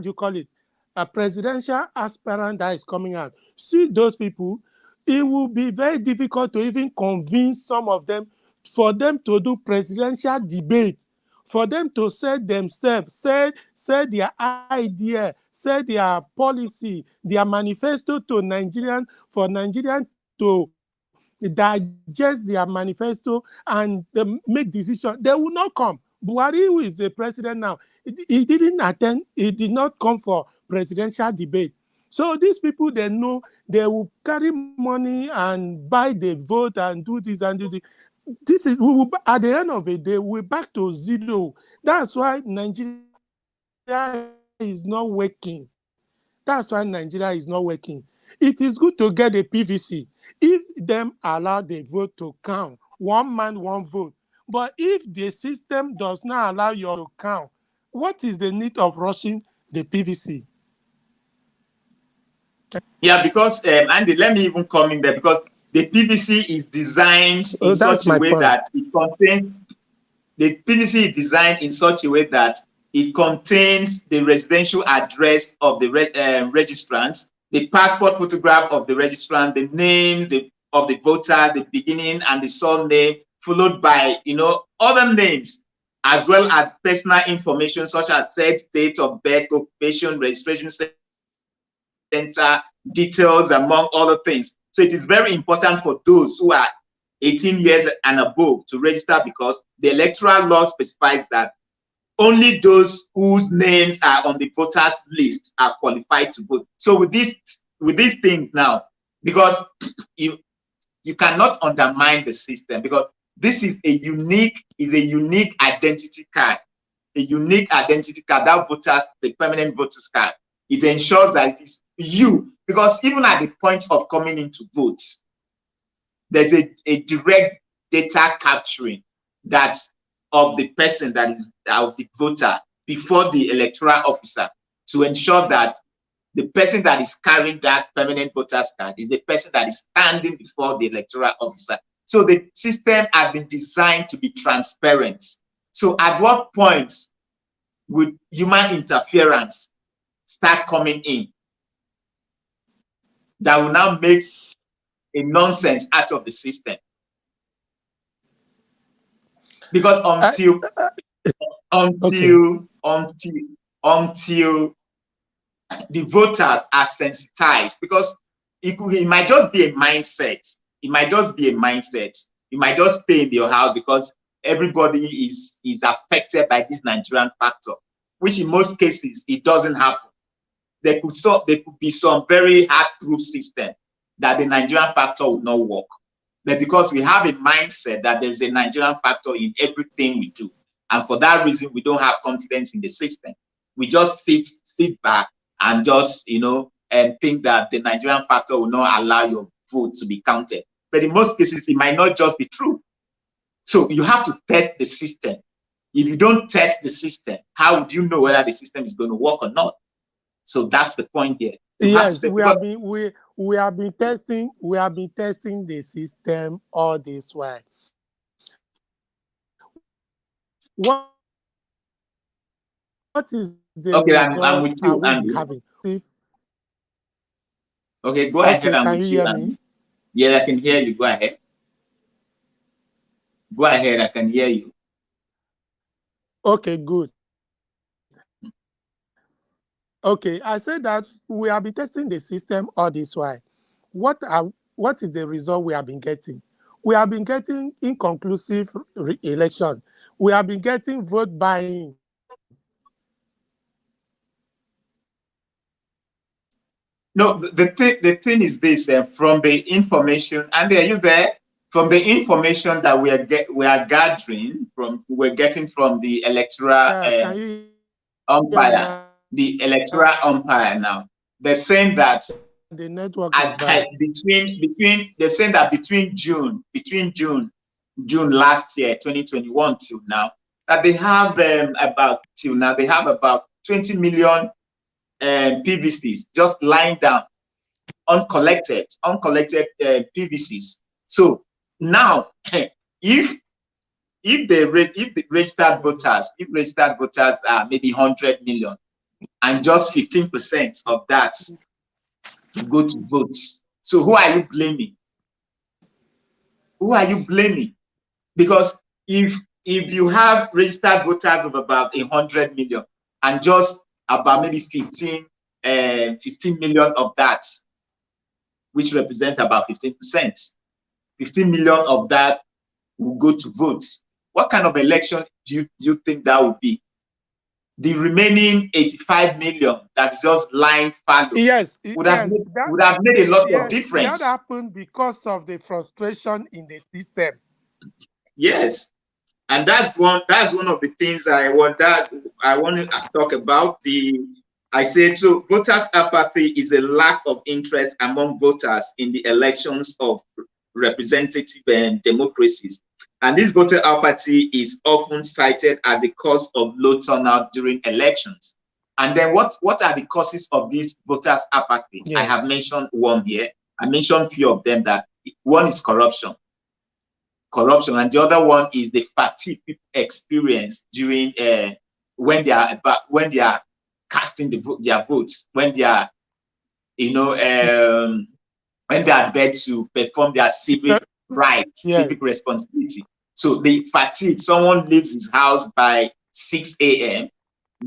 C: you call it, a presidential aspirant that is coming out. See those people, it will be very difficult to even convince some of them for them to do presidential debate, for them to say themselves, say their idea, say their policy, their manifesto to Nigerian, for Nigerian to digest their manifesto and make decisions. They will not come. Buhari, who is the president now, he didn't attend, he did not come for presidential debate. So these people, they know they will carry money and buy the vote and do this and do this. This is, we will, at the end of the day, we're back to zero. That's why Nigeria is not working. It is good to get a PVC if them allow the vote to count. One man, one vote. But if the system does not allow you to count, what is the need of rushing the PVC?
A: Yeah, because Andy, let me even come in there, because the PVC is designed in
C: that's
A: such a
C: my
A: way
C: point.
A: that it contains, the PVC is designed in such a way that it contains the residential address of the registrant, the passport photograph of the registrant, the name of the voter, the beginning and the surname, followed by, you know, other names, as well as personal information such as sex, date of birth, occupation, registration center, details, among other things. So it is very important for those who are 18 years and above to register, because the electoral law specifies that only those whose names are on the voters list are qualified to vote. So with these things now, because you cannot undermine the system, because this is a unique identity card, that voters, the permanent voters card. It ensures that it is you, because even at the point of coming into votes, there's a direct data capturing that of the person that is of the voter before the electoral officer, to ensure that the person that is carrying that permanent voters card is the person that is standing before the electoral officer. So the system has been designed to be transparent. So at what point would human interference start coming in that will now make a nonsense out of the system? Because until the voters are sensitized, because it might just be a mindset. It might just be a mindset. You might just stay in your house because everybody is affected by this Nigerian factor, which in most cases it doesn't happen. There could be some very hard-proof system that the Nigerian factor will not work. But because we have a mindset that there's a Nigerian factor in everything we do, and for that reason, we don't have confidence in the system. We just sit back and just, you know, and think that the Nigerian factor will not allow your vote to be counted. But in most cases, it might not just be true. So you have to test the system. If you don't test the system, how would you know whether the system is going to work or not? So that's the point here.
C: Yes, we have been testing the system all this while. What is the result
A: I'm with you, Andrew.
C: having?
A: Okay, go ahead.
C: Can you hear me?
A: Yeah, I can hear you. Go ahead. Go ahead, I can hear you.
C: Okay, good. Okay, I said that we have been testing the system all this while. What is the result we have been getting? We have been getting inconclusive election. We have been getting vote buying.
A: No, the thing is this: from the information, and are you there? From the information that we are gathering we're getting from the electoral umpire, now, they're saying that
C: the network is bad.
A: between June last year, 2021 till now, that they have about 20 million PVCs just lying down, uncollected PVCs. So now, if the registered voters are maybe 100 million, and just 15% of that go to votes, so who are you blaming? Because if you have registered voters of about 100 million, and just about maybe 15 million of that, which represents about 15%, 15 million of that will go to votes, what kind of election do you think that would be? The remaining 85 million that's just lying fallow would have made a lot of difference.
C: That happened because of the frustration in the system.
A: Yes, and that's one of the things I want to talk about. I said, so voters' apathy is a lack of interest among voters in the elections of representative democracies. And this voter apathy is often cited as a cause of low turnout during elections. And then what are the causes of this voters' apathy? Yeah. I have mentioned one here. I mentioned few of them. That one is corruption, and the other one is the fatigue people experience during when they are casting their votes, when they are when they are there to perform their civic rights, civic responsibility. So the fatigue, someone leaves his house by 6 a.m.,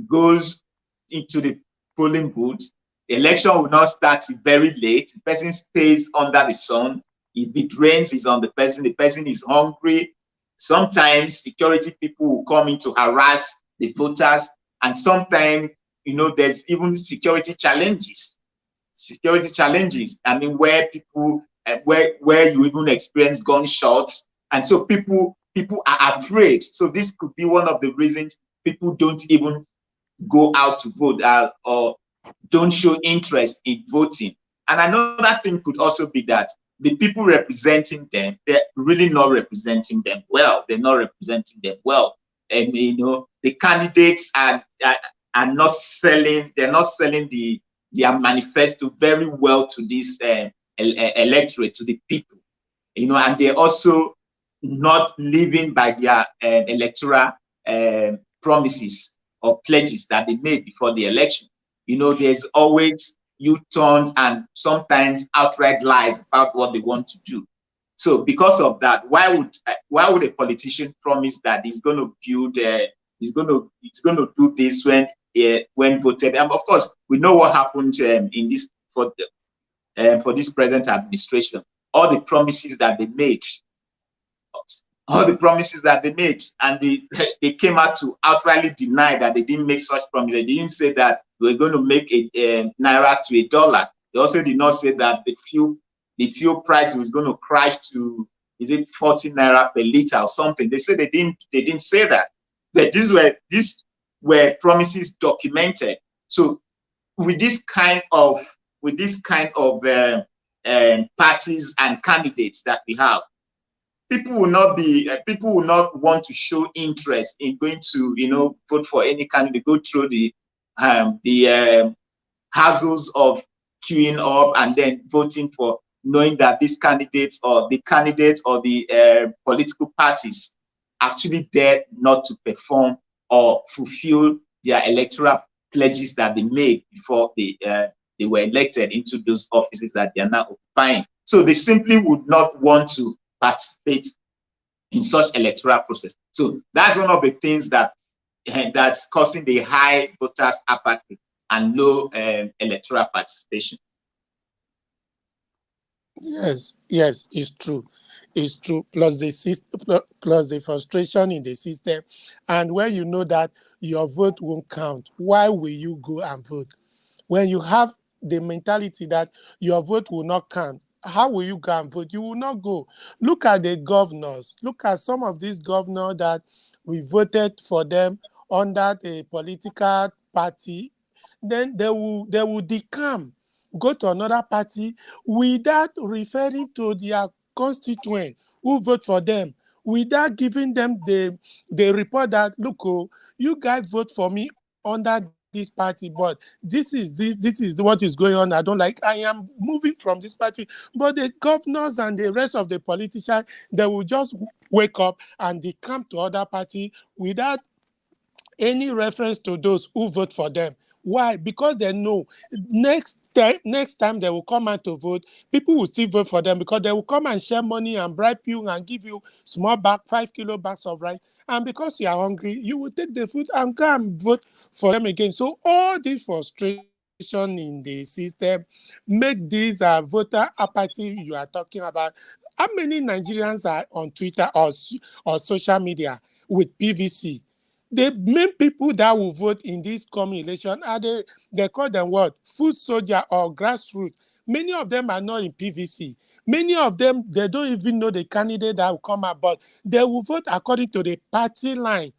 A: goes into the polling booth. The election will not start very late. The person stays under the sun. If it rains, it's on the person. The person is hungry. Sometimes security people will come in to harass the voters. And sometimes, there's even security challenges. I mean, where people, where you even experience gunshots. And so people are afraid. So this could be one of the reasons people don't even go out to vote or don't show interest in voting. And another thing could also be that the people representing them, they're really not representing them well. They're not representing them well. And, the candidates are not selling, they're not selling their manifesto very well to this electorate, to the people, and they're also not living by their electoral promises or pledges that they made before the election. There's always U-turns and sometimes outright lies about what they want to do. So because of that, why would a politician promise that he's going to build, he's going to do this when voted? And of course, we know what happened in this for this present administration. All the promises that they made, and they came out to outrightly deny that they didn't make such promises. They didn't say that we're going to make a naira to $1. They also did not say that the fuel price was going to crash to, is it 40 naira per liter or something? They said they didn't say that. But these were promises documented. So with this kind of parties and candidates that we have, people will not want to show interest in going to vote for any candidate, go through the hassles of queuing up and then voting for, knowing that these candidates or the political parties actually there not to perform or fulfill their electoral pledges that they made before they were elected into those offices that they are now occupying. So they simply would not want to participate in such electoral process. So that's one of the things that's causing the high voters apathy and low electoral participation.
C: Yes, it's true. It's true. Plus the frustration in the system. And when you know that your vote won't count, why will you go and vote? When you have the mentality that your vote will not count, how will you go and vote? You will not go. Look at the governors. Look at some of these governors that we voted for them under the political party. Then they will decamp, go to another party without referring to their constituent who vote for them, without giving them the report that, look, you guys vote for me under this party, but this is what is going on. I don't like. I am moving from this party. But the governors and the rest of the politicians, they will just wake up and they come to other party without any reference to those who vote for them. Why? Because they know next time they will come out to vote, people will still vote for them because they will come and share money and bribe you and give you small bag, 5 kilo bags of rice. And because you are hungry, you will take the food and go and vote for them again. So all this frustration in the system make this voter apathy you are talking about. How many Nigerians are on Twitter or social media with PVC? The main people that will vote in this coming election are they call them what? Food soldier or grassroots. Many of them are not in PVC. Many of them, they don't even know the candidate that will come out, but they will vote according to the party line.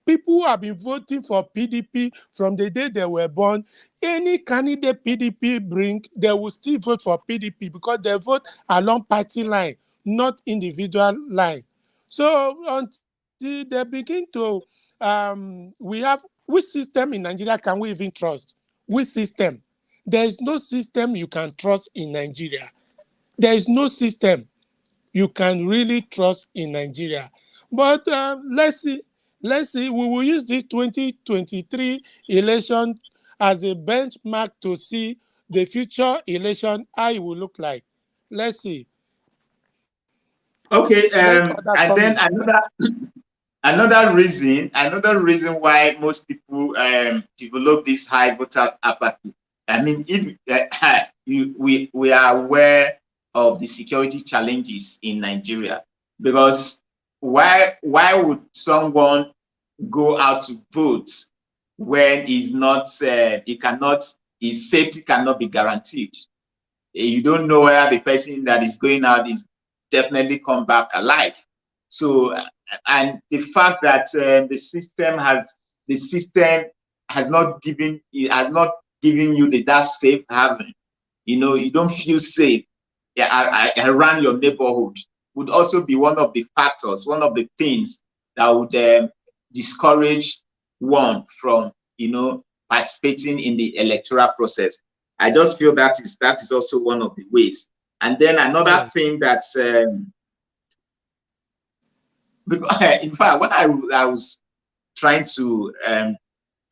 C: People who have been voting for PDP from the day they were born, any candidate PDP bring, they will still vote for PDP because they vote along party line, not individual line. So until they begin to, which system in Nigeria can we even trust? Which system? There is no system you can trust in Nigeria. There is no system you can really trust in Nigeria. But let's see. Let's see. We will use this 2023 election as a benchmark to see the future election, how it will look like. Let's see.
A: Okay,
C: Let other
A: and then
C: comment.
A: another reason why most people develop this high voters apathy. I mean, if we are aware of the security challenges in Nigeria, because why would someone go out to vote when he's not his safety cannot be guaranteed? You don't know whether the person that is going out is definitely come back alive. So, and the fact that the system has not given you that safe haven. You don't feel safe around your neighborhood would also be one of the factors, one of the things that would discourage one from participating in the electoral process. I just feel that is also one of the ways. And then another thing that's because in fact, when I was trying to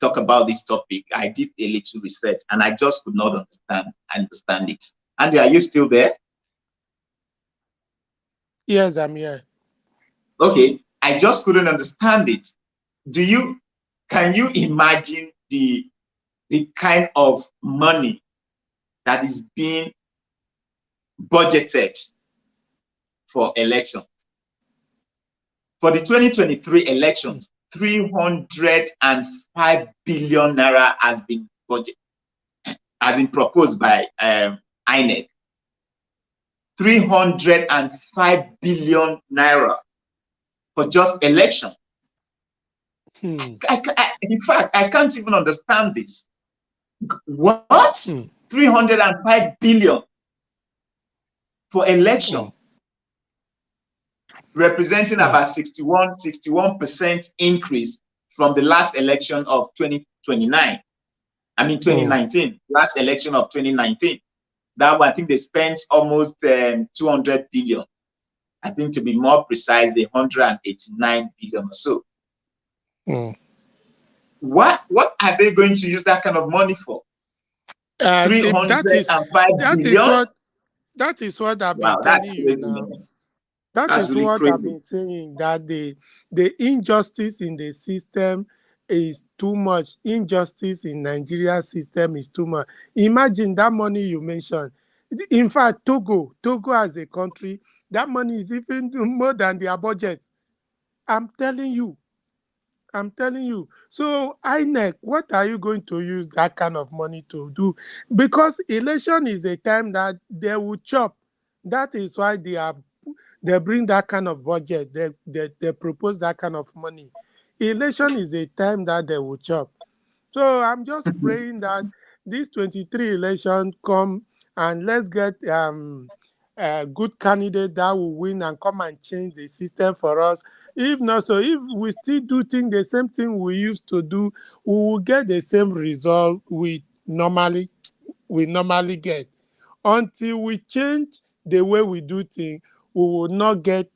A: talk about this topic, I did a little research and I just could not understand it. Andy, are you still there?
C: Yes, I'm here.
A: Okay, I just couldn't understand it. Can you imagine the kind of money that is being budgeted for elections? For the 2023 elections, 305 billion naira has been proposed by INEC. 305 billion naira for just election. In fact, I can't even understand this. What? 305 billion for election, representing about 61% increase from the last election of 2019, last election of 2019. That one, I think they spent almost 200 billion. I think to be more precise, 189 billion or so. What are they going to use that kind of money for? 305 billion?
C: That is what I've been telling you now. That's really what crazy. I've been saying, that the injustice in the system is too much. Injustice in Nigeria system is too much. Imagine that money you mentioned. In fact, Togo as a country, that money is even more than their budget. I'm telling you. So INEC, what are you going to use that kind of money to do? Because election is a time that they will chop. That is why they bring that kind of budget. They propose that kind of money. Election is a time that they will chop. So I'm just praying that this 23 election come and let's get a good candidate that will win and come and change the system for us. If not, so if we still do the same thing we used to do, we will get the same result we normally get. Until we change the way we do things, we will not get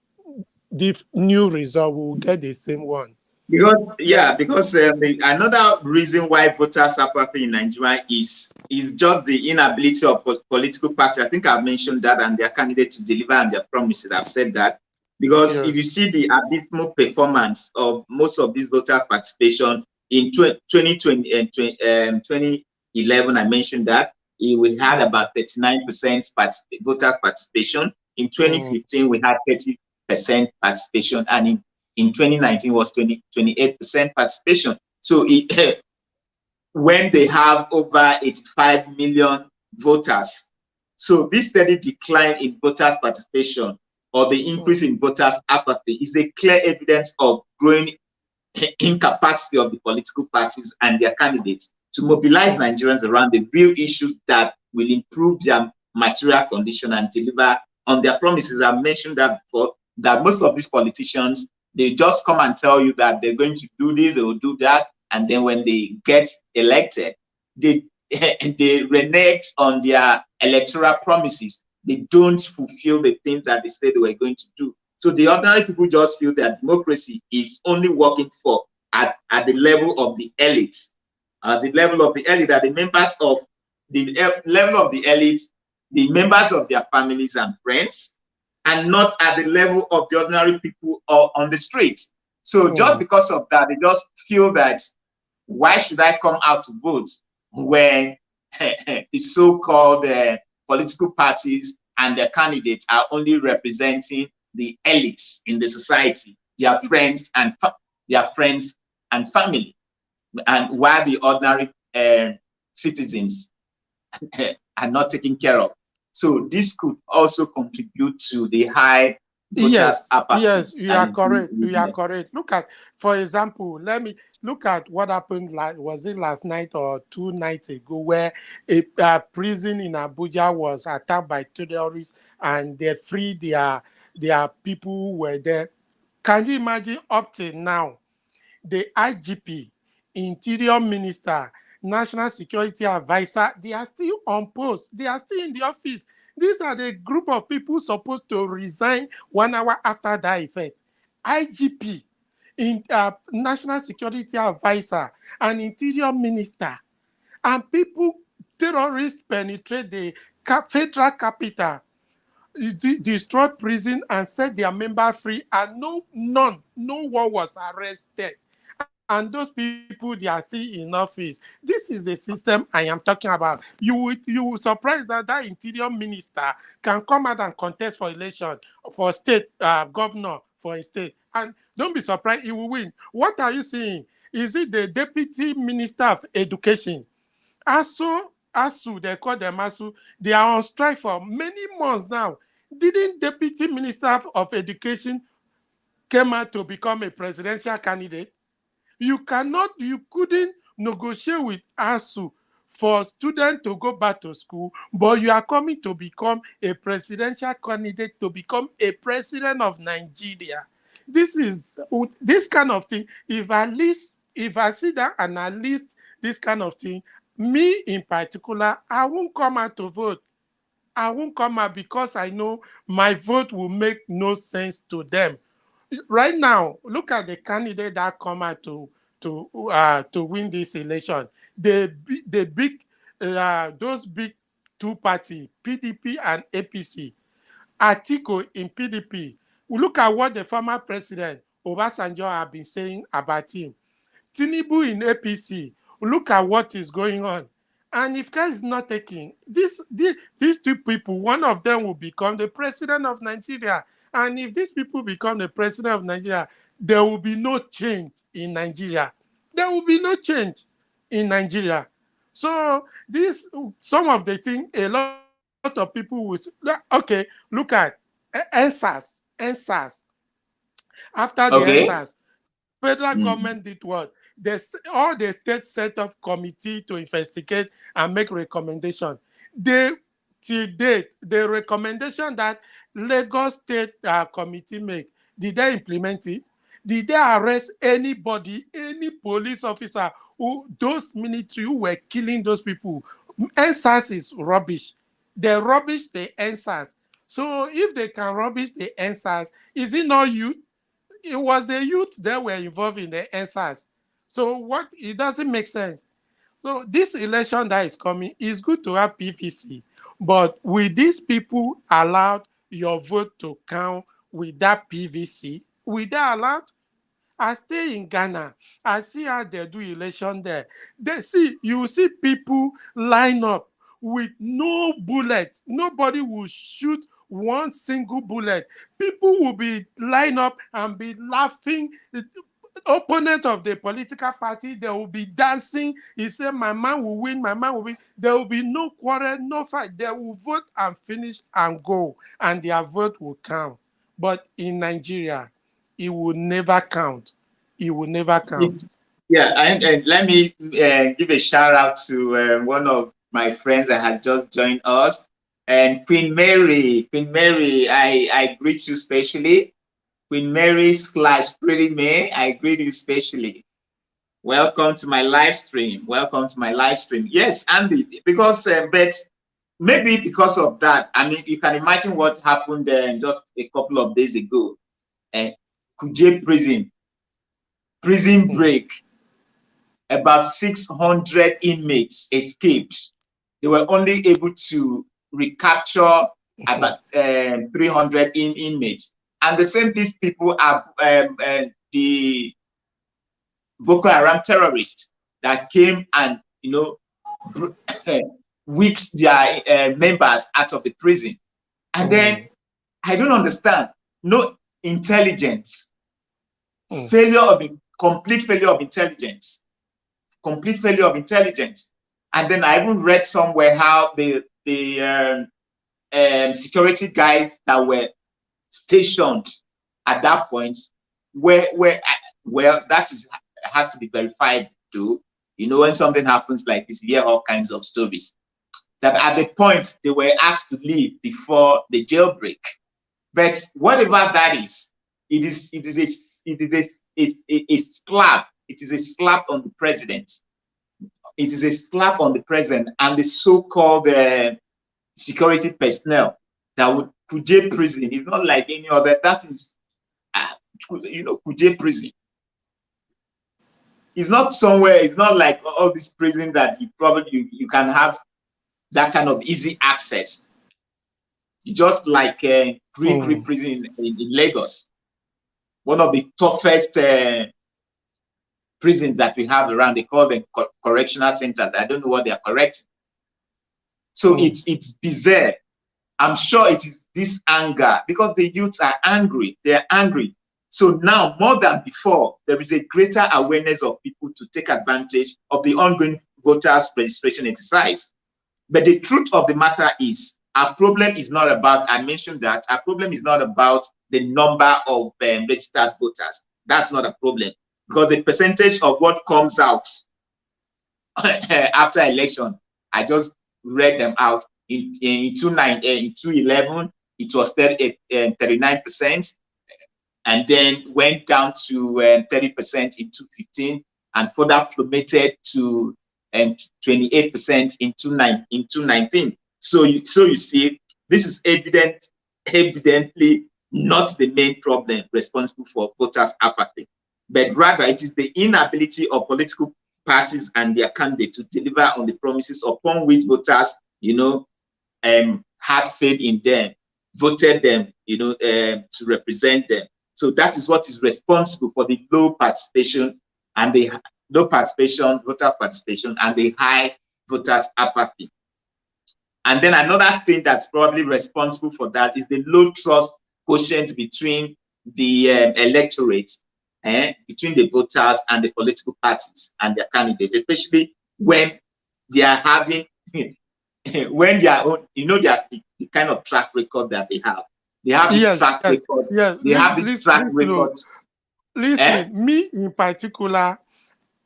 C: the new result. We will get the same one.
A: Because another reason why voters apathy in Nigeria is just the inability of political parties. I think I've mentioned that, and their candidate to deliver on their promises. I've said that. Because if you see the abysmal performance of most of these voters' participation in 2020 and 2011, I mentioned that we had about 39% voters' participation. In 2015, we had 30% participation, and in 2019 was 28% participation. So when they have over 85 million voters, so this steady decline in voters' participation or the increase in voters' apathy is a clear evidence of growing incapacity of the political parties and their candidates to mobilize Nigerians around the real issues that will improve their material condition and deliver on their promises. I've mentioned that before, that most of these politicians, they just come and tell you that they're going to do this, they will do that, and then when they get elected, they renege on their electoral promises. they don't fulfill the things that they said they were going to do. So the ordinary people just feel that democracy is only working for at the level of the elites. The level of the elite, that the members of the level of the elite, the members of their families and friends, and not at the level of the ordinary people on the street. So just because of that, they just feel that, why should I come out to vote when the so-called political parties and their candidates are only representing the elites in the society, their friends and family, and while the ordinary citizens are not taken care of. So this could also contribute to the high
C: Yes, yes, you are correct. You are correct. Look at, for example, let me look at what happened. Was it last night or 2 nights ago, where a prison in Abuja was attacked by terrorists, and they freed their people who were there. Can you imagine up till now, the IGP, Interior Minister, National Security Advisor, they are still on post. They are still in the office. These are the group of people supposed to resign 1 hour after that effect. IGP, National Security Advisor, and Interior Minister. And people, terrorists penetrate the federal capital, destroy prison and set their member free, and no one was arrested. And those people, they are still in office. This is the system I am talking about. You will surprise that interior minister can come out and contest for election for state governor for a state, and don't be surprised, he will win. What are you seeing? Is it the deputy minister of education? ASU, they call them ASU. They are on strike for many months now. Didn't deputy minister of education came out to become a presidential candidate? You couldn't negotiate with ASU for students to go back to school, but you are coming to become a presidential candidate, to become a president of Nigeria. This kind of thing. If I see that and I list this kind of thing, me in particular, I won't come out to vote. I won't come out because I know my vote will make no sense to them. Right now, look at the candidate that come out to win this election. Those big two party, PDP and APC. Atiku in PDP. Look at what the former president Obasanjo have been saying about him. Tinubu in APC. Look at what is going on. And if guys is not taking these two people, one of them will become the president of Nigeria. And if these people become the president of Nigeria, there will be no change in Nigeria. There will be no change in Nigeria. So some of the things, a lot of people will say, okay, look at NSAS. After the NSAS, federal government did what? All the states set up committee to investigate and make recommendation. Till date, the recommendation that Lagos State Committee make, did they implement it? Did they arrest anybody, any police officer, those military who were killing those people? NSAS is rubbish. They rubbish the NSAS. So if they can rubbish the NSAS, is it not youth? It was the youth that were involved in the NSAS. So it doesn't make sense. So this election that is coming, is good to have PVC, but will these people allow your vote to count with that PVC? Will they allow? I stay in Ghana. I see how they do election there. You see people line up with no bullet. Nobody will shoot one single bullet. People will be line up and be laughing. Opponent of the political party, they will be dancing. He said, my man will win, my man will win. There will be no quarrel, no fight. They will vote and finish and go, and their vote will count. But in Nigeria, it will never count. It will never count.
A: Yeah, and let me give a shout out to one of my friends that has just joined us, and Queen Mary. Queen Mary, I greet you specially. Queen Mary / Pretty May, I greet you specially. Welcome to my live stream. Welcome to my live stream. Yes, Andy, because but maybe because of that, I mean, you can imagine what happened there just a couple of days ago. Kuje prison break. About 600 inmates escaped. They were only able to recapture about 300 inmates. And the same these people are the Boko Haram terrorists that came and, you know, weeks their members out of the prison. And then I don't understand. No intelligence, complete failure of intelligence, complete failure of intelligence. And then I even read somewhere how the security guys that were stationed at that point were well, that has to be verified too. You know, when something happens like this, you hear all kinds of stories. That at the point they were asked to leave before the jailbreak. But whatever that is, it is a slap. It is a slap on the president. It is a slap on the president and the so-called security personnel that would Kuje prison. It's not like any other. That is, you know, Kuje prison. It's not somewhere. It's not like all this prison that you can have that kind of easy access. It's just like Green prison in Lagos, one of the toughest prisons that we have around. They call them correctional centers. I don't know what they are correcting. So it's bizarre. I'm sure it is this anger because the youths are angry. They are angry. So now more than before, there is a greater awareness of people to take advantage of the ongoing voters registration exercise. But the truth of the matter is, our problem is not about, I mentioned that, our problem is not about the number of registered voters. That's not a problem because the percentage of what comes out after election, I just read them out. In 2011, it was 39%, and then went down to 30% in 2015, and further plummeted to 28% in 2019. So you see, this is evidently not the main problem responsible for voters' apathy, but rather it is the inability of political parties and their candidates to deliver on the promises upon which voters, you know, had faith in them, voted them, you know, to represent them. So that is what is responsible for the low participation and the low participation, voter participation, and the high voters apathy. And then another thing that's probably responsible for that is the low trust quotient between the electorate, between the voters and the political parties and their candidates, especially when they are having when they are, you know, they are the kind of track record that they have. They have this track record. They have this track record.
C: Listen, me in particular,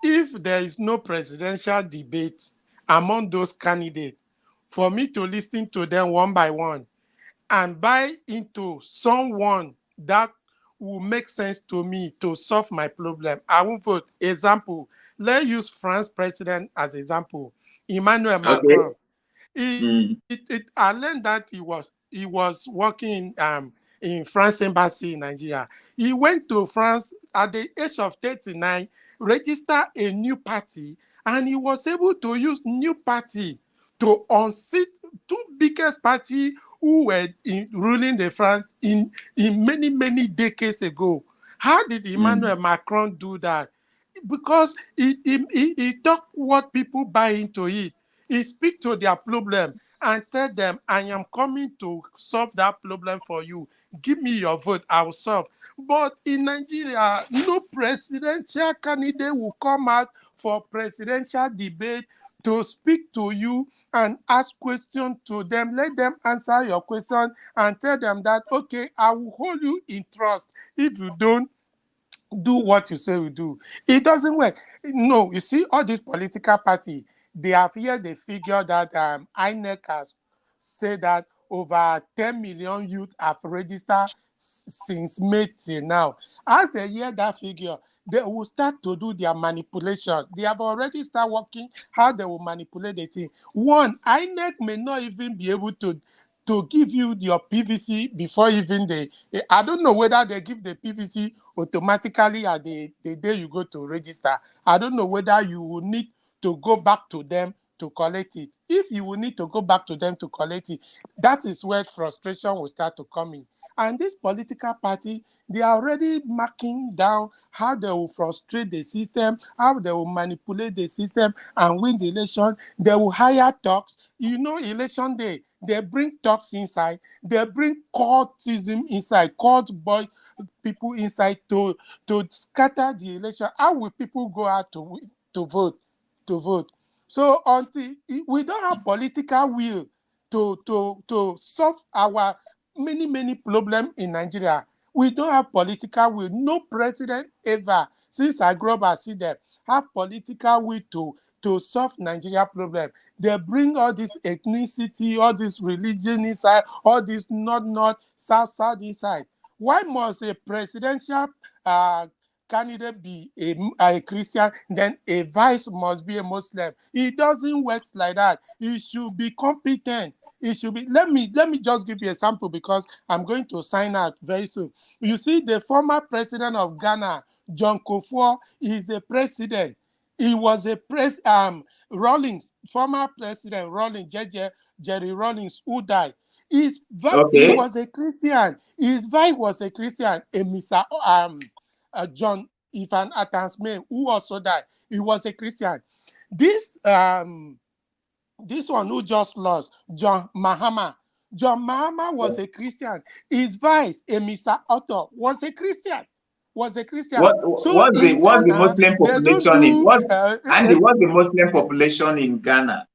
C: if there is no presidential debate among those candidates, for me to listen to them one by one and buy into someone that will make sense to me to solve my problem, I won't vote. Example, let's use France president as example. Emmanuel Macron. I learned that he was working in France embassy in Nigeria. He went to France at the age of 39, registered a new party, and he was able to use new party to unseat two biggest parties who were ruling the France in many decades ago. How did Emmanuel Macron do that? Because he talked what people buy into it. He speak to their problem and tell them, I am coming to solve that problem for you. Give me your vote, I will solve. But in Nigeria, no presidential candidate will come out for presidential debate to speak to you and ask questions to them. Let them answer your question and tell them that, okay, I will hold you in trust if you don't do what you say we do. It doesn't work. No, you see, all these political parties, they have here the figure that INEC has said that over 10 million youth have registered since May till now. As they hear that figure, they will start to do their manipulation. They have already started working how they will manipulate the thing. One, INEC may not even be able to give you your PVC before even I don't know whether they give the PVC automatically at the day you go to register. I don't know whether you will need to go back to them to collect it. If you will need to go back to them to collect it, that is where frustration will start to come in. And this political party, they are already marking down how they will frustrate the system, how they will manipulate the system and win the election. They will hire thugs. You know, election day, they bring thugs inside. They bring cultism inside, cult boy people inside to scatter the election. How will people go out to vote? So until we don't have political will to solve our many problems in Nigeria, we don't have political will. No president ever, since I grew up, I see them have political will to solve Nigeria problem. They bring all this ethnicity, all this religion inside, all this north, south inside. Why must a presidential candidate be a Christian, then a vice must be a Muslim? It doesn't work like that. It should be competent. It should be. Let me just give you a sample because I'm going to sign out very soon. You see, the former president of Ghana, John Kufuor, is a president. He was a Rawlings, former president Rawlings, Jerry Rawlings, who died. He was a Christian. His wife was a Christian. A Mr. John Ivan Atansme, who also died. He was a Christian. This one who just lost, John Mahama. John Mahama was a Christian. His vice, Mr. Otto, was a Christian. What's the
A: Muslim population in Andy? What's the Muslim population in Ghana?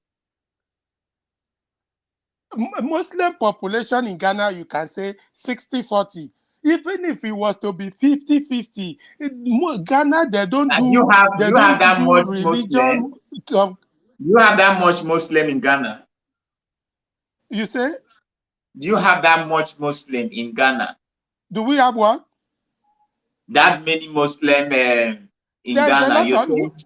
C: Muslim population in Ghana, you can say 60-40. Even if it was to be 50-50, Ghana, they don't do. You have that much religion.
A: You have that much Muslim in Ghana.
C: You say?
A: Do you have that much Muslim in Ghana?
C: Do we have what?
A: That many Muslim in Ghana.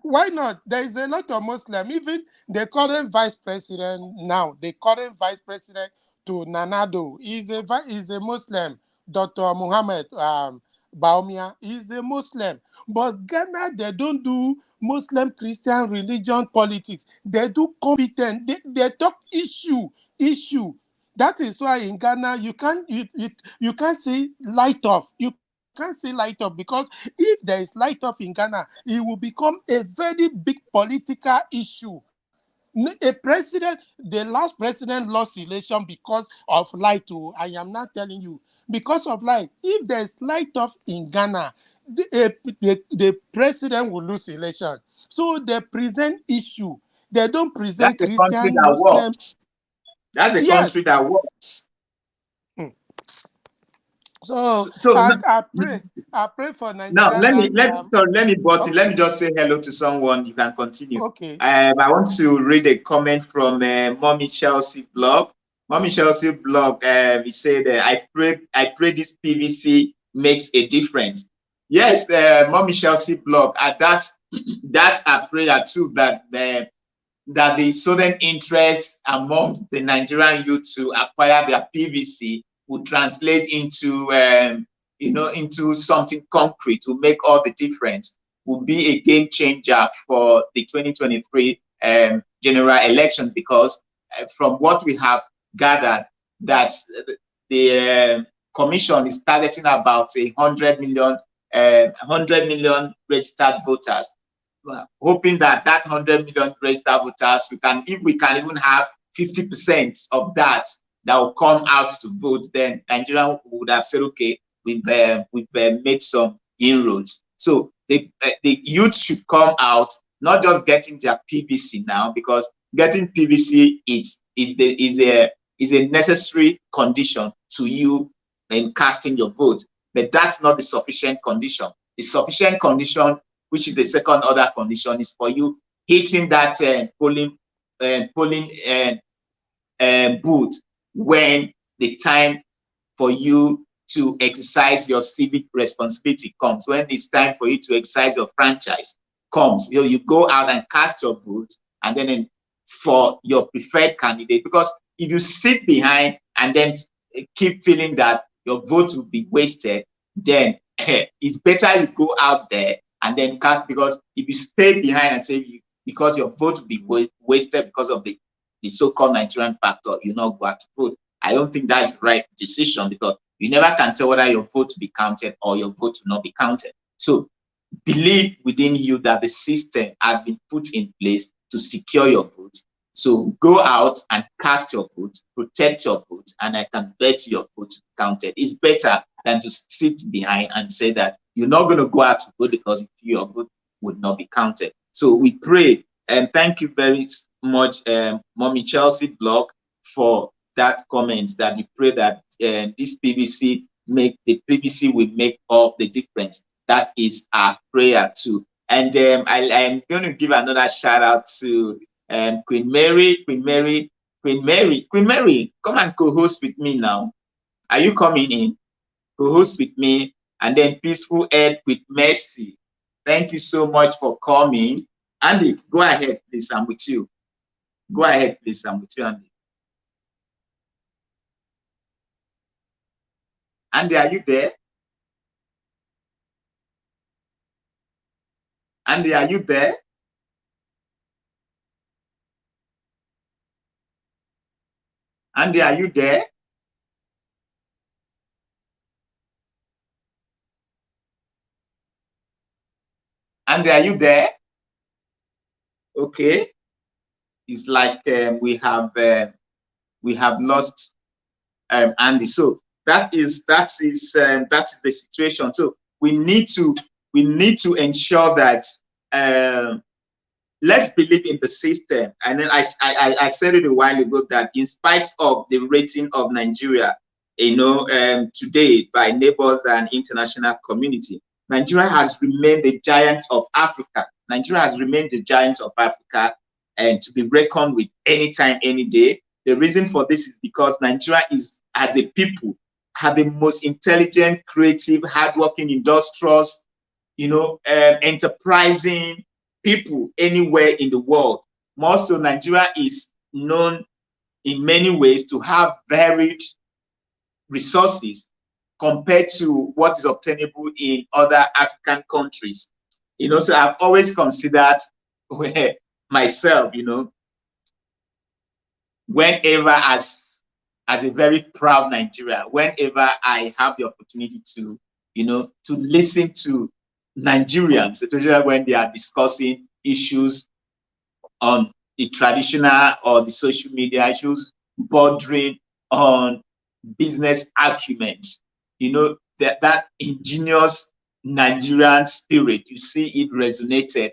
C: Why not? There is a lot of Muslim. Even the current vice president now, the current vice president to Nanado, is a Muslim. Dr. Muhammad Baumia is a Muslim. But Ghana, they don't do Muslim Christian religion politics. They do competent. They talk issue. That is why in Ghana you can't see light off. You can't see light off because if there is light off in Ghana, it will become a very big political issue. The last president lost election because of light. I am not telling you. Because of light. If there's light off in Ghana, the president will lose election. So they present issue. They don't present Christian, Muslim.
A: That's a country that works.
C: So I pray for Nigeria.
A: Now let me just say hello to someone. You can continue.
C: Okay.
A: I want to read a comment from Mommy Chelsea blog. Mommy Chelsea blog. He said, "I pray this PVC makes a difference." Yes, Mommy Chelsea blog. That's a prayer too. That the sudden interest amongst the Nigerian youth to acquire their PVC would translate into into something concrete, to make all the difference, would be a game changer for the 2023 general election, because from what we have gathered, that the commission is targeting about 100 million registered voters, hoping that 100 million registered voters, if we can even have 50% of that will come out to vote, then Nigeria would have said, okay, we've made some inroads. So the youth should come out, not just getting their PVC now, because getting PVC is a necessary condition to you in casting your vote, but that's not the sufficient condition. The sufficient condition, which is the second order condition, is for you hitting that polling booth when the time for you to exercise your civic responsibility comes, when it's time for you to exercise your franchise comes, you go out and cast your vote, and then for your preferred candidate. Because if you sit behind and then keep feeling that your vote will be wasted, then it's better you go out there and then cast. Because if you stay behind and say because your vote will be wasted because of the so-called Nigerian factor, you not go out to vote. I don't think that's the right decision, because you never can tell whether your vote will be counted or your vote will not be counted. So believe within you that the system has been put in place to secure your vote. So go out and cast your vote, protect your vote, and I can bet your vote will be counted. It's better than to sit behind and say that you're not going to go out to vote because your vote would not be counted. So we pray, and thank you very much, Mommy Chelsea Block, for that comment, that you pray that this PVC will make all the difference. That is our prayer too. And I'm going to give another shout out to Queen Mary. Queen Mary, come and co-host with me now. Are you coming in? Co-host with me. And then Peaceful Ed with Mercy. Thank you so much for coming. Andy, go ahead, please. I'm with you. Go ahead, please. I'm with you, Andy. Andy, are you there? Andy, are you there? Andy, are you there? Andy, are you there? Okay. It's like we have lost Andy. So that is the situation. So we need to ensure that let's believe in the system. And then I said it a while ago that in spite of the rating of Nigeria, today by neighbors and international community, Nigeria has remained the giant of Africa. Nigeria has remained the giant of Africa, and to be reckoned with anytime, any day. The reason for this is because Nigeria is, as a people, have the most intelligent, creative, hardworking, industrious, enterprising people anywhere in the world. More so, Nigeria is known in many ways to have varied resources compared to what is obtainable in other African countries. So I've always considered myself, whenever as a very proud Nigerian, whenever I have the opportunity to, to listen to Nigerians, especially when they are discussing issues on the traditional or the social media issues bordering on business arguments, that ingenious Nigerian spirit, you see it resonated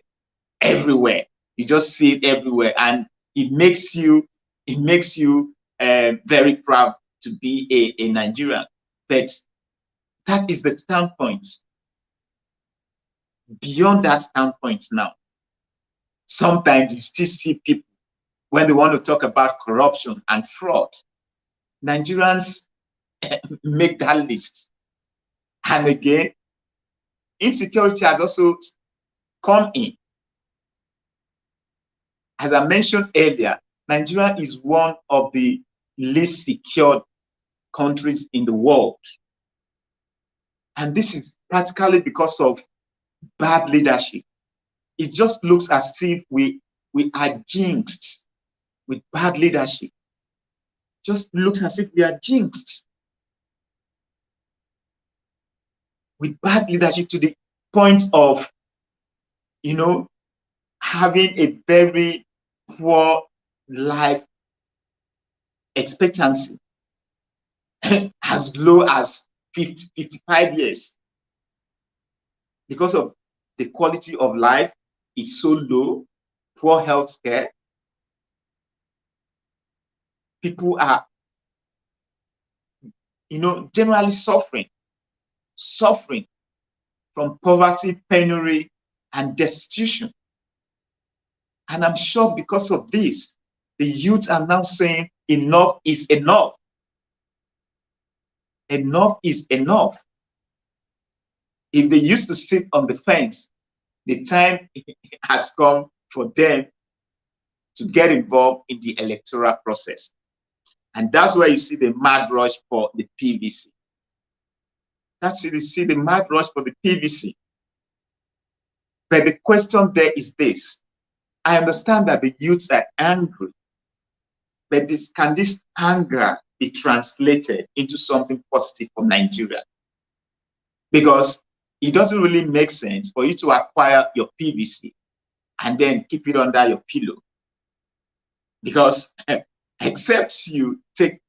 A: everywhere. You just see it everywhere, and it makes you very proud to be a Nigerian. But that is the standpoint. Beyond that standpoint now, sometimes you still see people, when they want to talk about corruption and fraud, Nigerians make that list. And again, insecurity has also come in. As I mentioned earlier, Nigeria is one of the least secured countries in the world. And this is practically because of bad leadership. It just looks as if we are jinxed with bad leadership. Just looks as if we are jinxed with bad leadership, to the point of, having a very poor life expectancy, as low as 50, 55 years. Because of the quality of life, it's so low, poor health care. People are, generally suffering from poverty, penury, and destitution. And I'm sure because of this, the youth are now saying enough is enough. enough is enough. If they used to sit on the fence, the time has come for them to get involved in the electoral process. And that's where you see the mad rush for the PVC. That's it, you see the mad rush for the PVC. But the question there is this. I understand that the youths are angry, but can this anger be translated into something positive for Nigeria? Because it doesn't really make sense for you to acquire your PVC and then keep it under your pillow. Because except you take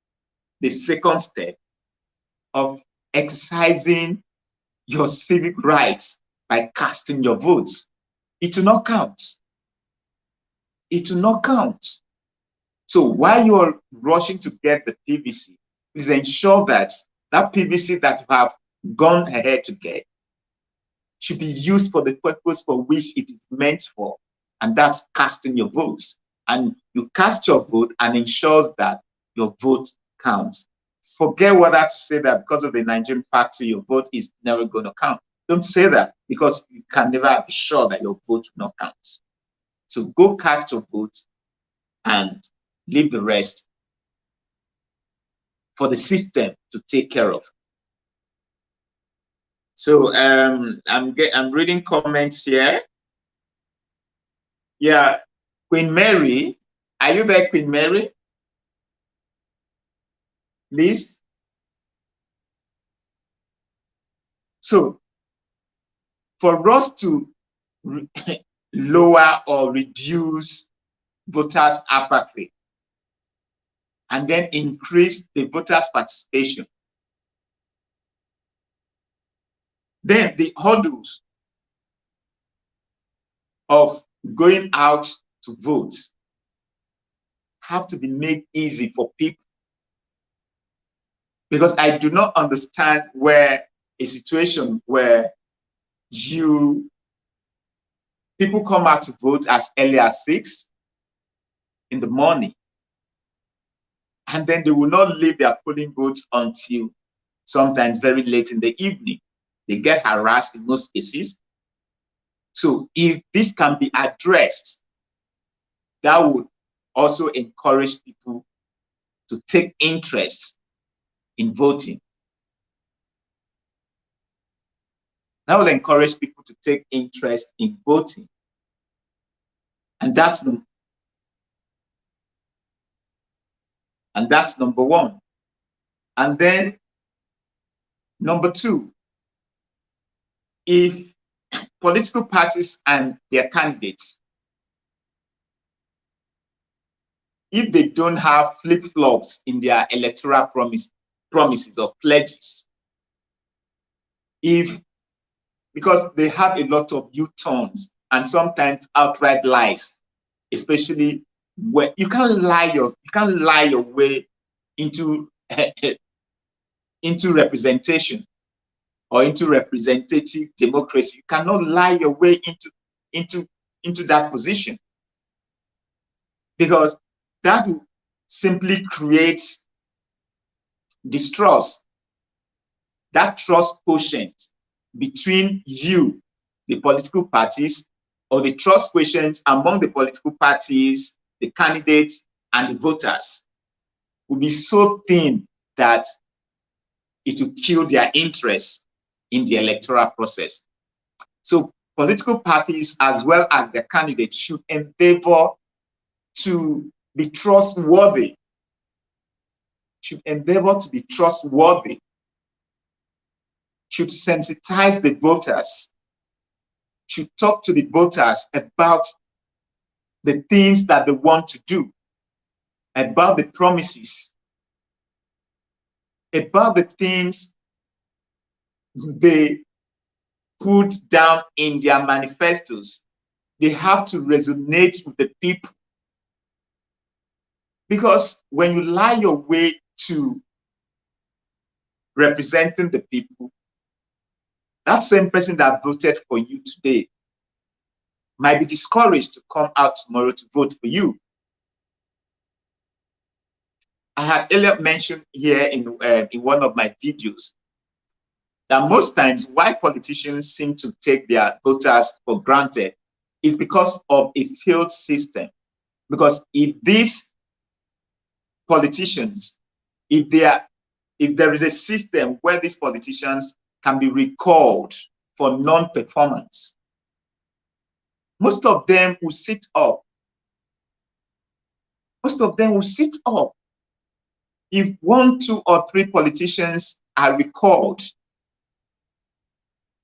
A: the second step of exercising your civic rights by casting your votes, it will not count. It will not count. So while you're rushing to get the PVC, please ensure that that PVC that you have gone ahead to get should be used for the purpose for which it is meant for, and that's casting your votes. And you cast your vote and ensures that your vote counts. Forget whether to say that because of the Nigerian factor, your vote is never going to count. Don't say that, because you can never be sure that your vote will not count. So go cast your vote and leave the rest for the system to take care of. So I'm reading comments here. Yeah, Queen Mary, are you there, Queen Mary? Please. So for us to lower or reduce voters' apathy and then increase the voters' participation, then the hurdles of going out to vote have to be made easy for people. Because I do not understand where a situation where people come out to vote as early as 6 in the morning, and then they will not leave their polling booths until sometimes very late in the evening. They get harassed in most cases. So if this can be addressed, that would also encourage people to take interest in voting. That will encourage people to take interest in voting. And that's number one. And then number two, if political parties and their candidates, if they don't have flip-flops in their electoral promises or pledges, because they have a lot of U-turns and sometimes outright lies, especially where you can't lie your way into into representation or into representative democracy. You cannot lie your way into that position, because that will simply create distrust, that trust quotient between you, the political parties, or the trust quotient among the political parties, the candidates, and the voters will be so thin that it will kill their interest in the electoral process. So political parties, as well as their candidates, should endeavor to be trustworthy, should sensitize the voters, should talk to the voters about the things that they want to do, about the promises, about the things they put down in their manifestos. They have to resonate with the people. Because when you lie your way to representing the people, that same person that voted for you today might be discouraged to come out tomorrow to vote for you. I had earlier mentioned here in one of my videos that most times why politicians seem to take their voters for granted is because of a failed system. Because if these politicians, if there is a system where these politicians can be recalled for non-performance, most of them will sit up. Most of them will sit up. If 1, 2, or 3 politicians are recalled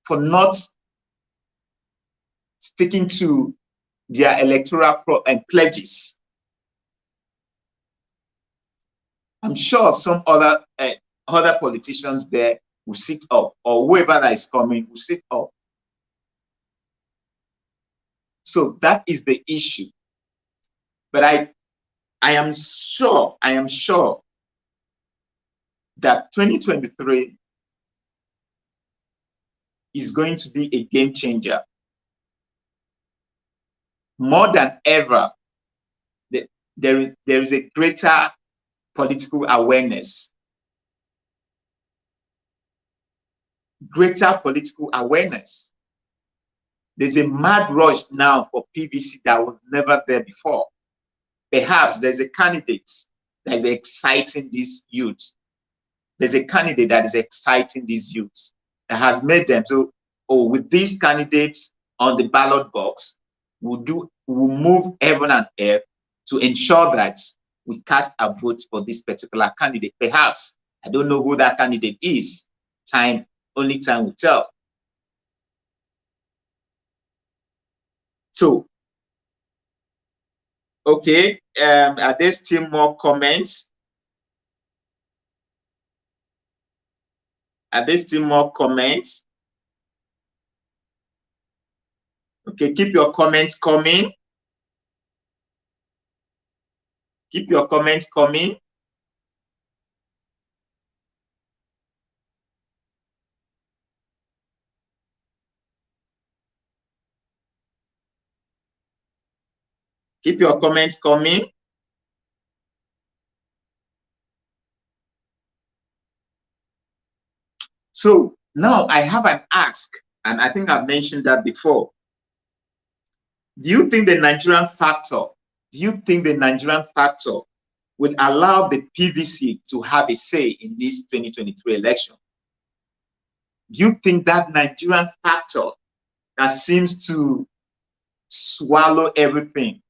A: for not sticking to their electoral pledges, I'm sure some other politicians there will sit up, or whoever that is coming will sit up. So that is the issue. But I am sure that 2023 is going to be a game changer. More than ever, there is a greater political awareness. Greater political awareness. There's a mad rush now for PVC that was never there before. Perhaps there's a candidate that is exciting these youths. There's a candidate that is exciting these youths, that has made them so, oh, with these candidates on the ballot box, we'll move heaven and earth to ensure that we cast a vote for this particular candidate. Perhaps, I don't know who that candidate is. Only time will tell. So, okay, are there still more comments? Are there still more comments? Okay, keep your comments coming. Keep your comments coming. Keep your comments coming. So now I have an ask, and I think I've mentioned that before. Do you think the Nigerian factor, will allow the PVC to have a say in this 2023 election? Do you think that Nigerian factor that seems to swallow everything,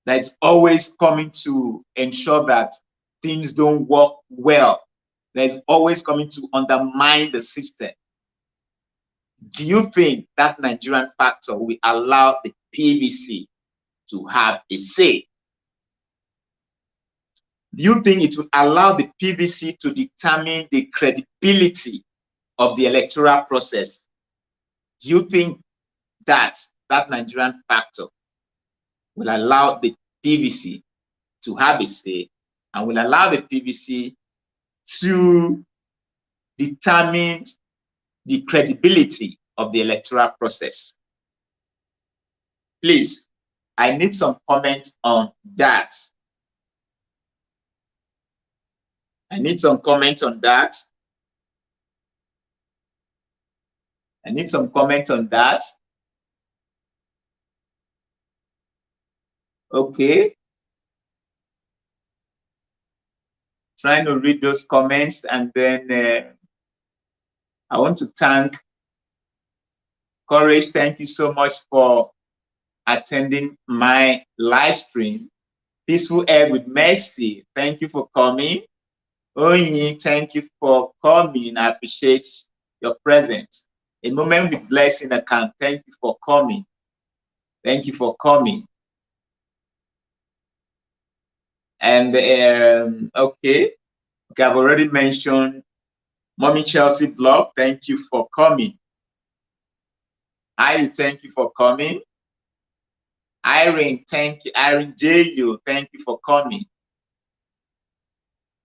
A: that's always coming to ensure that things don't work well, that's always coming to undermine the system, do you think that Nigerian factor will allow the PVC to have a say? Do you think it will allow the PVC to determine the credibility of the electoral process? Do you think that Nigerian factor will allow the PVC to have a say and will allow the PVC to determine the credibility of the electoral process? Please, I need some comments on that. I need some comment on that. I need some comment on that. Okay. Trying to read those comments, and then I want to thank Courage. Thank you so much for attending my live stream. Peaceful Air with Mercy, thank you for coming. Onyi, thank you for coming. I appreciate your presence. A Moment with Blessing account, thank you for coming. Thank you for coming. And okay, I've already mentioned Mommy Chelsea Blog, thank you for coming. I thank you for coming. Irene, thank you. Irene J.U., thank you for coming.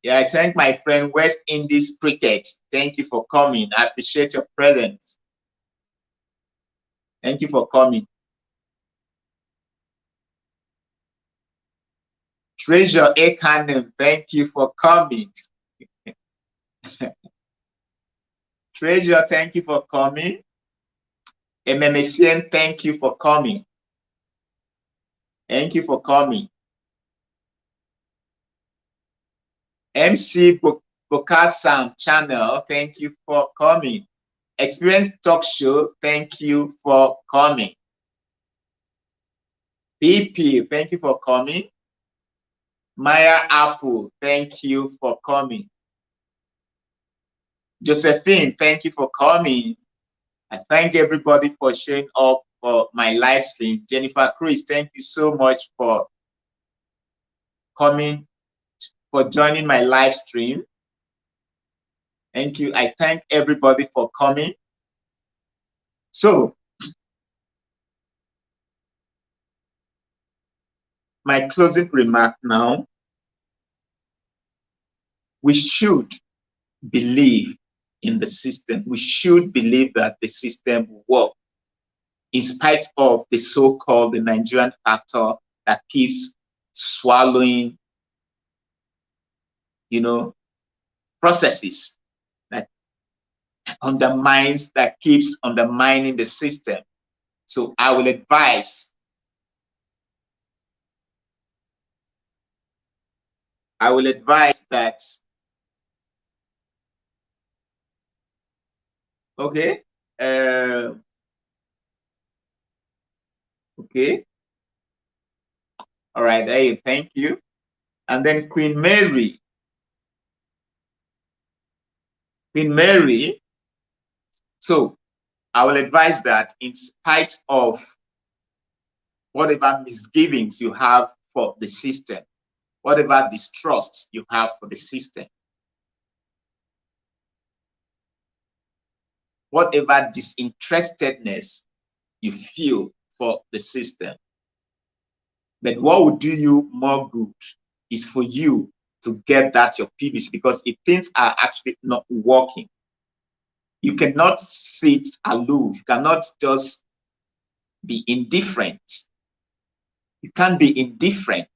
A: Yeah, I thank my friend West Indies Cricket. Thank you for coming. I appreciate your presence. Thank you for coming. Treasure Ekanem, thank you for coming. Treasure, thank you for coming. MMSN, thank you for coming. Thank you for coming. MC Bokasam channel, thank you for coming. Experience Talk Show, thank you for coming. BP, thank you for coming. Maya Apple, thank you for coming. Josephine, thank you for coming. I thank everybody for showing up for my live stream. Jennifer Chris, thank you so much for coming, for joining my live stream. Thank you. I thank everybody for coming. So, my closing remark now, we should believe in the system. We should believe that the system will work in spite of the so-called the Nigerian factor that keeps swallowing, processes that keeps undermining the system. So I will advise that, okay, okay, all right, hey, thank you. And then Queen Mary, so I will advise that in spite of whatever misgivings you have for the system, whatever distrust you have for the system, whatever disinterestedness you feel for the system, that what would do you more good is for you to get that your PVC, because if things are actually not working, you cannot sit aloof, you cannot just be indifferent. You can't be indifferent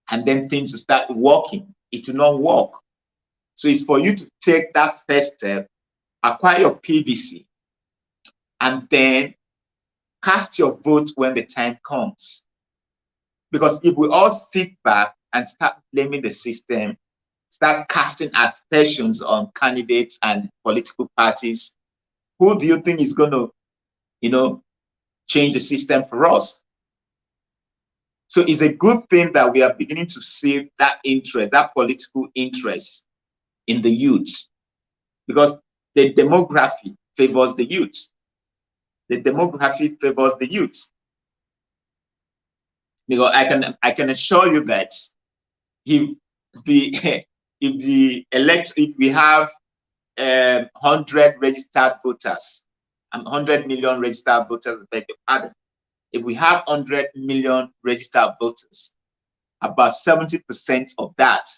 A: and then things will start working. It will not work. So it's for you to take that first step, acquire your PVC, and then cast your vote when the time comes. Because if we all sit back and start blaming the system, start casting aspersions on candidates and political parties, who do you think is going to, change the system for us? So it's a good thing that we are beginning to see that interest, that political interest in the youth, because the demography favors the youth. The demography favors the youth. Because I can assure you that if we have 100 registered voters and 100 million registered voters, beg your pardon. If we have 100 million registered voters, about 70% of that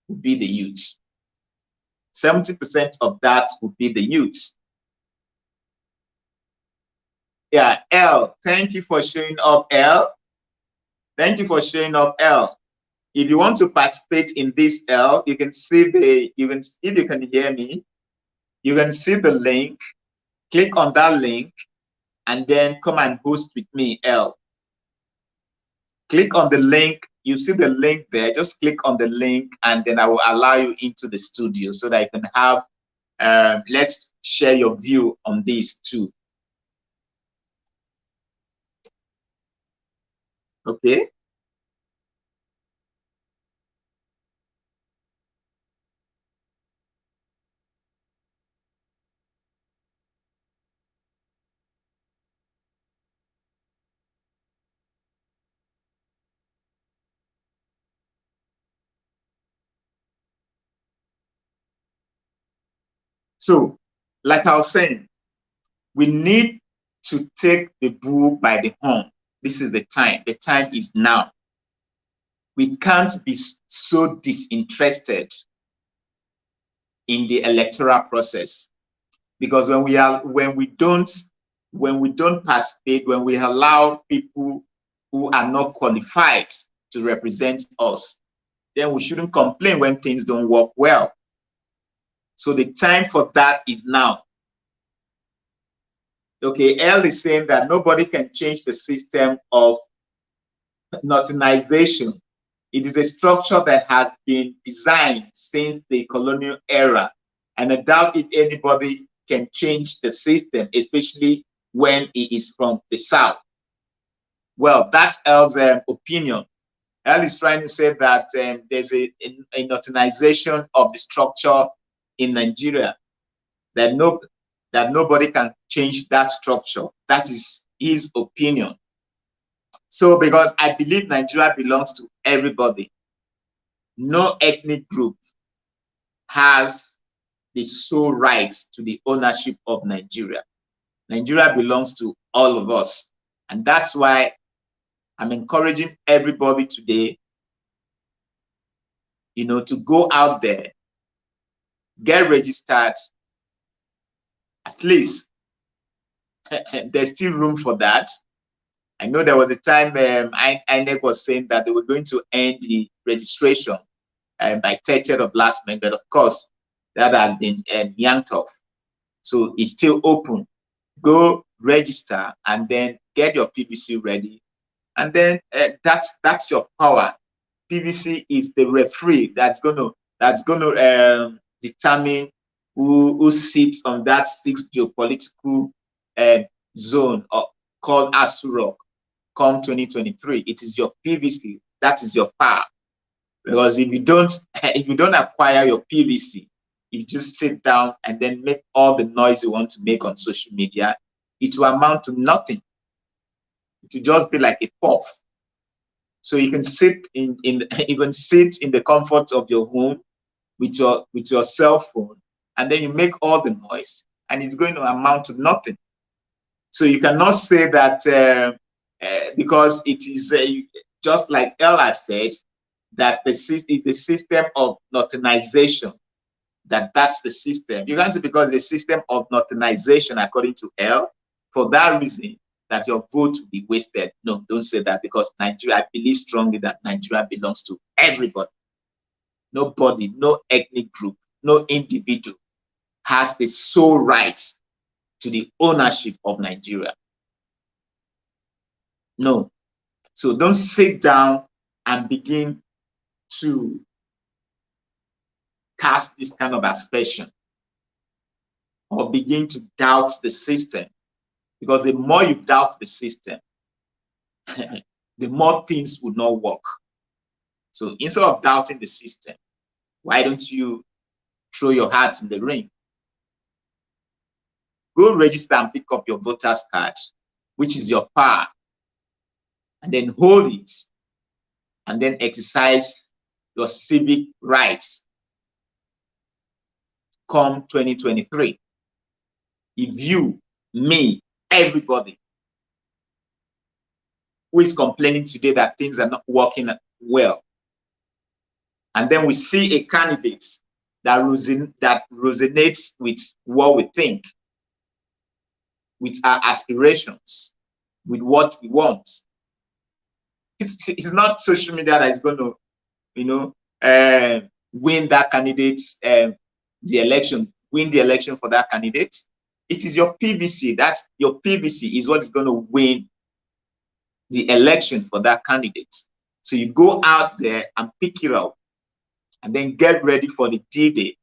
A: would be the youth. 70% of that would be the youth. Yeah, L, thank you for showing up, L. Thank you for showing up, L. If you want to participate in this, L, you can see if you can hear me, you can see the link, click on that link, and then come and host with me, L. Click on the link, you see the link there, just click on the link, and then I will allow you into the studio so that I can have, let's share your view on this too. Okay. So, like I was saying, we need to take the bull by the horn. This is the time. The time is now. We can't be so disinterested in the electoral process, because when we don't participate, when we allow people who are not qualified to represent us, then we shouldn't complain when things don't work well. So the time for that is now. Okay, L is saying that nobody can change the system of Northernization. It is a structure that has been designed since the colonial era, and I doubt if anybody can change the system, especially when it is from the South. Well, that's L's opinion. L is trying to say that there's a Northernization of the structure in Nigeria, that nobody can change that structure. That is his opinion. So, because I believe Nigeria belongs to everybody, no ethnic group has the sole rights to the ownership of Nigeria. Nigeria belongs to all of us. And that's why I'm encouraging everybody today, to go out there, get registered. At least there's still room for that. I know there was a time INEC was saying that they were going to end the registration by 30th of last month, but of course, that has been yanked off. So it's still open. Go register and then get your PVC ready. And then that's your power. PVC is the referee that's gonna determine who sits on that 6th geopolitical zone called Asurok come 2023. It is your PVC. That is your power. Because if you don't acquire your PVC, you just sit down and then make all the noise you want to make on social media, it will amount to nothing. It will just be like a puff. So you can sit in the comfort of your home with your cell phone, and then you make all the noise, and it's going to amount to nothing. So you cannot say that because it is just like Ella said, that is the system of Northernization. That's the system. You can't say because the system of Northernization, according to L, for that reason, that your vote will be wasted. No, don't say that, because Nigeria, I believe strongly that Nigeria belongs to everybody. Nobody, no ethnic group, no individual has the sole rights to the ownership of Nigeria. No. So don't sit down and begin to cast this kind of aspersion or begin to doubt the system, because the more you doubt the system, the more things will not work. So instead of doubting the system, why don't you throw your hat in the ring? Go register and pick up your voter's card, which is your power, and then hold it, and then exercise your civic rights come 2023. If you, me, everybody who is complaining today that things are not working well, and then we see a candidate that resonates with what we think, with our aspirations, with what we want. It's not social media that is going to, win that candidate, win the election for that candidate. It is your PVC. That's your PVC is what is going to win the election for that candidate. So you go out there and pick it up, and then get ready for the D-Day.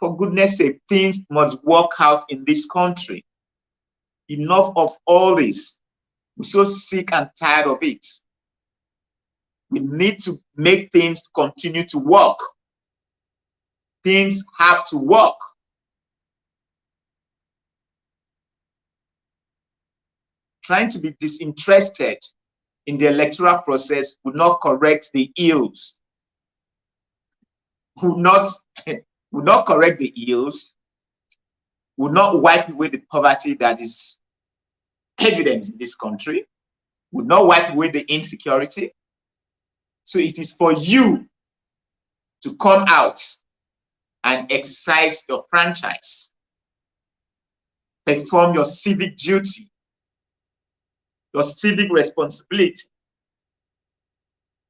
A: For goodness sake, things must work out in this country. Enough of all this. We're so sick and tired of it. We need to make things continue to work. Things have to work. Trying to be disinterested in the electoral process would not correct the ills. Would not correct the ills, would not wipe away the poverty that is evident in this country, would not wipe away the insecurity. So it is for you to come out and exercise your franchise, perform your civic duty, your civic responsibility.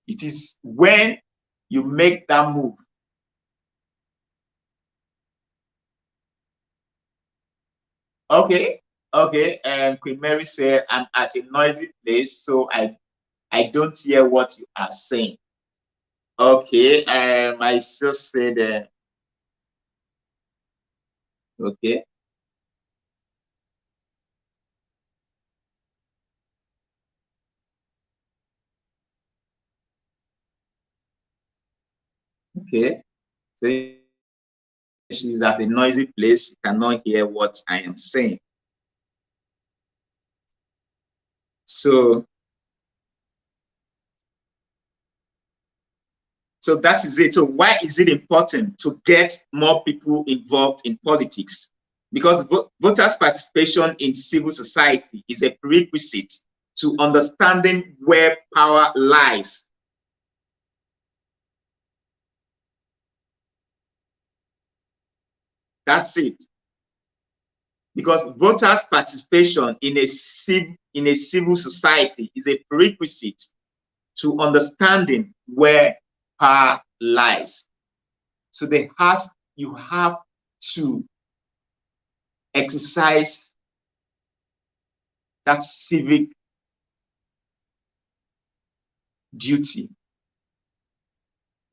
A: It is when you make that move. Okay, okay. Queen Mary said, I'm at a noisy place, so I don't hear what you are saying. Okay, I just said, okay. Okay. So she's at a noisy place. You cannot hear what I am saying. So that is it. So why is it important to get more people involved in politics? Because voters' participation in civil society is a prerequisite to understanding where power lies. That's it. Because voters' participation in a civil society is a prerequisite to understanding where power lies. So you have to exercise that civic duty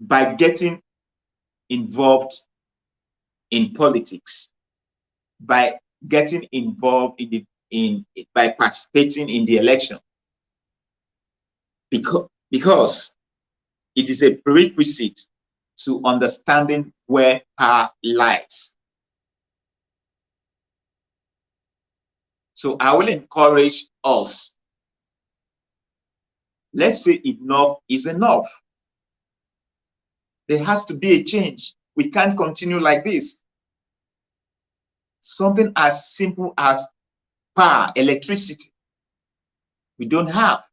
A: by getting involved in politics, by getting involved by participating in the election, because it is a prerequisite to understanding where power lies. So I will encourage us. Let's say enough is enough. There has to be a change. We can't continue like this. Something as simple as power, electricity. We don't have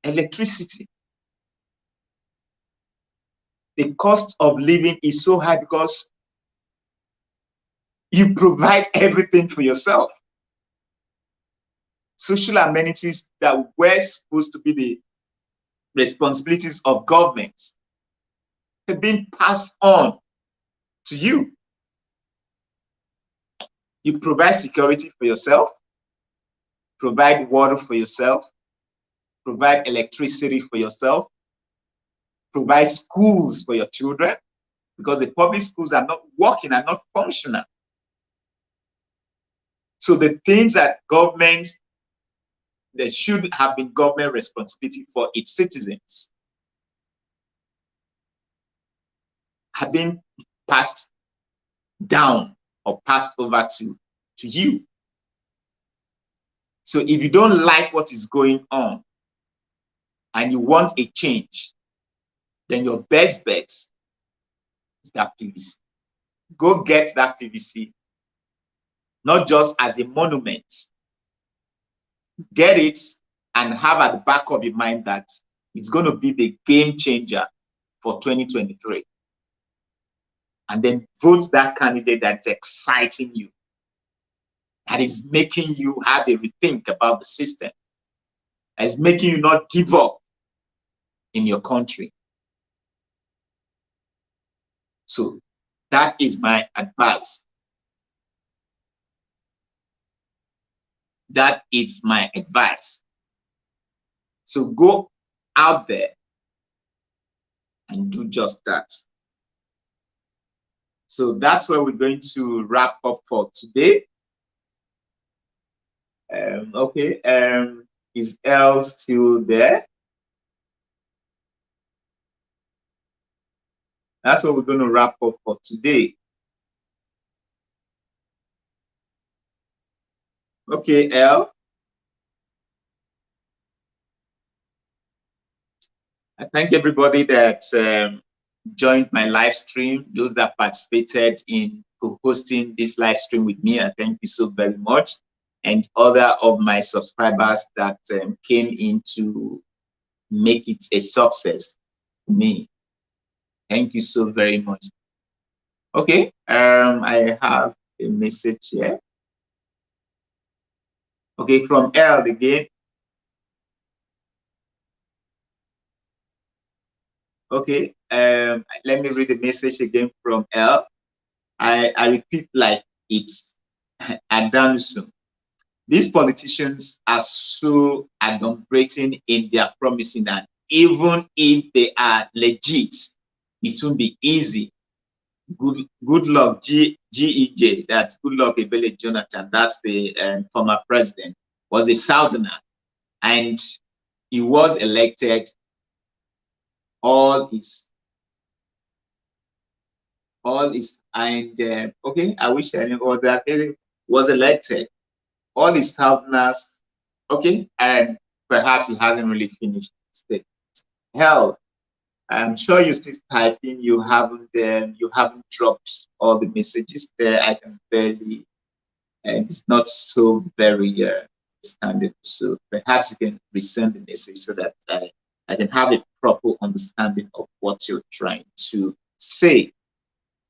A: electricity. The cost of living is so high because you provide everything for yourself. Social amenities that were supposed to be the responsibilities of governments have been passed on to you. You provide security for yourself, provide water for yourself, provide electricity for yourself, provide schools for your children, because the public schools are not working, are not functional. So the things that there should have been government responsibility for its citizens have been passed down or passed over to you. So if you don't like what is going on and you want a change, then your best bet is that PVC. Go get that PVC, not just as a monument. Get it and have at the back of your mind that it's going to be the game changer for 2023. And then vote that candidate that's exciting you, that is making you have a rethink about the system, that is making you not give up in your country. So that is my advice. That is my advice. So go out there and do just that. So that's where we're going to wrap up for today. Okay, is Elle still there? That's what we're going to wrap up for today. Okay, Elle. I thank everybody that joined my live stream, those that participated in co-hosting this live stream with me. I thank you so very much. And other of my subscribers that came in to make it a success for me. Thank you so very much. Okay, I have a message here. Okay, from Elle again. Okay, let me read the message again from L. I repeat like it's Adanusum. These politicians are so adumbrating in their promising that even if they are legit, it won't be easy. Good luck, GEJ, that's good luck, Ebele Jonathan, that's the former president, was a Southerner, and he was elected. All his and okay, I wish I knew all that. He was elected. All his Southerners, okay, and perhaps he hasn't really finished the state. Hell, I'm sure you're still typing. You haven't dropped all the messages there. I can barely, and it's not so very understandable. So perhaps you can resend the message so that I can have a proper understanding of what you're trying to say.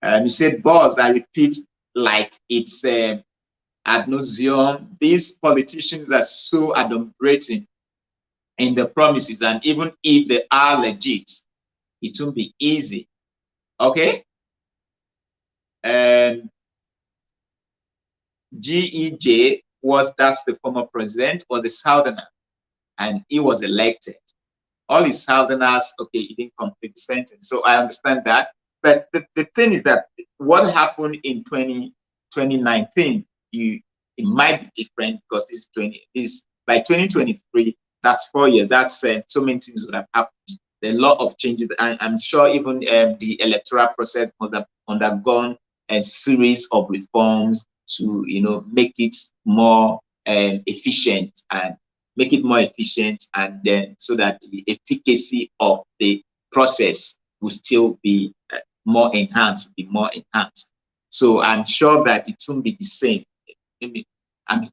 A: You said, boss, I repeat, like it's ad nauseum. These politicians are so adumbrating in the promises, and even if they are legit, it won't be easy. Okay? And GEJ that's the former president, was a Southerner, and he was elected. All his Southerners, okay, he didn't complete the sentence. So I understand that. But the thing is that what happened in 2019, it might be different because this by 2023, that's 4 years. That's so many things would have happened. There are a lot of changes. I'm sure even the electoral process must have undergone a series of reforms to make it more efficient and then so that the efficacy of the process will still be more enhanced. So I'm sure that it won't be the same. And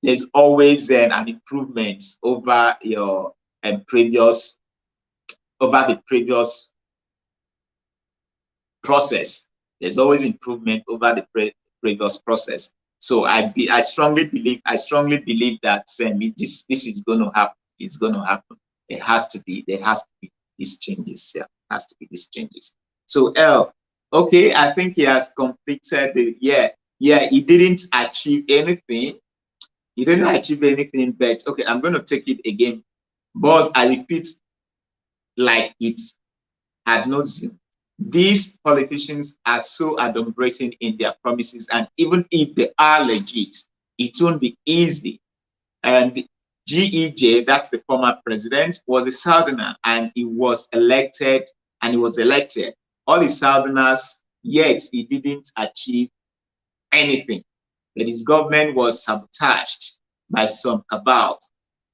A: there's always an improvement over your previous over the previous process. There's always improvement over the previous process. So I strongly believe that this is going to happen. It's going to happen. There has to be these changes. Yeah, has to be these changes. So L, okay, I think he has completed the he didn't achieve anything. But okay, I'm going to take it again. Boss, I repeat, like it's ad nauseum. These politicians are so adumbrating in their promises, and even if they are legit, it won't be easy. And GEJ, that's the former president, was a Southerner, and he was elected. All his Southerners, yet he didn't achieve anything. But his government was sabotaged by some cabal.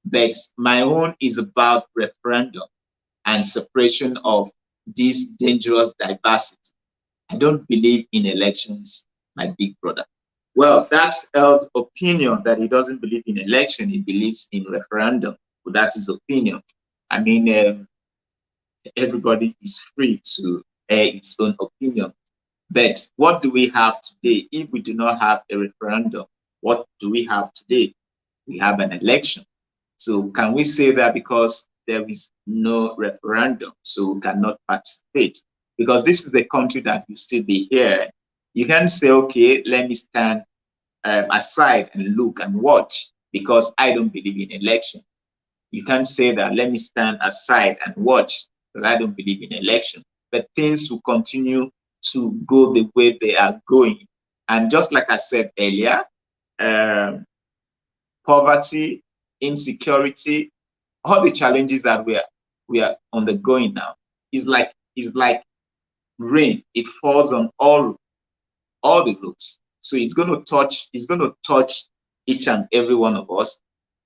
A: But my own is about referendum and separation of this dangerous diversity. I don't believe in elections, my big brother. Well, that's L's opinion, that he doesn't believe in election, he believes in referendum. But that's his opinion. I mean, everybody is free to air its own opinion. But what do we have today? If we do not have a referendum, what do we have today? We have an election. So can we say that because there is no referendum, so we cannot participate? Because this is the country that will still be here. You can say, okay, let me stand aside and look and watch because I don't believe in election. You can't say that, let me stand aside and watch because I don't believe in election. But things will continue to go the way they are going. And just like I said earlier, poverty, insecurity, all the challenges that we are undergoing now is like rain. It falls on all the roofs. So it's going to touch each and every one of us.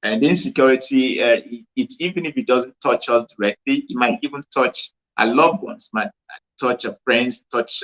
A: And insecurity, even if it doesn't touch us directly, it might even touch our loved ones, might touch our friends, touch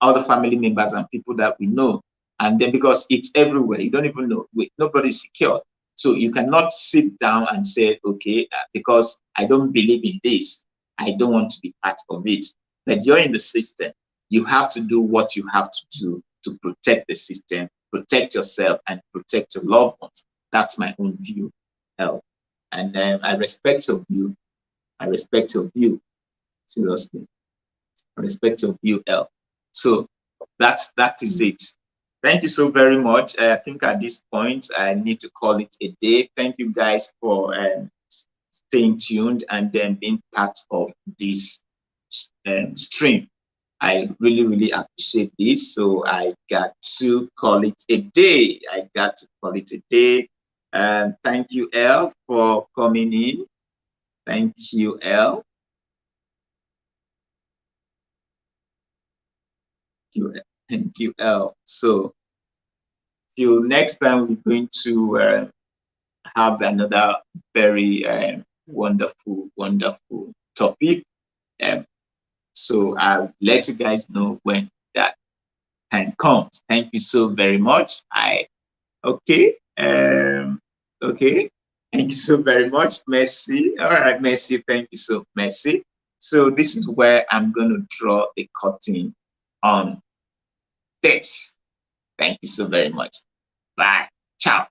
A: other family members and people that we know. And then because it's everywhere, you don't even know, nobody's secure. So you cannot sit down and say, okay, because I don't believe in this, I don't want to be part of it. But you're in the system. You have to do what you have to do to protect the system, protect yourself, and protect your loved ones. That's my own view, and I respect your view. Seriously. Respect of you, L. So that is it. Thank you so very much. I think at this point I need to call it a day. Thank you guys for staying tuned and then being part of this stream. I really appreciate this. So I got to call it a day. I got to call it a day. Thank you, L, for coming in. Thank you, L. Thank you, L. So till next time, we're going to have another very wonderful topic. So I'll let you guys know when that time comes. Thank you so very much. Okay. Okay. Thank you so very much, Messi. All right, Messi. Thank you so, Messi. So this is where I'm going to draw the curtain on this. Thank you so very much. Bye. Ciao.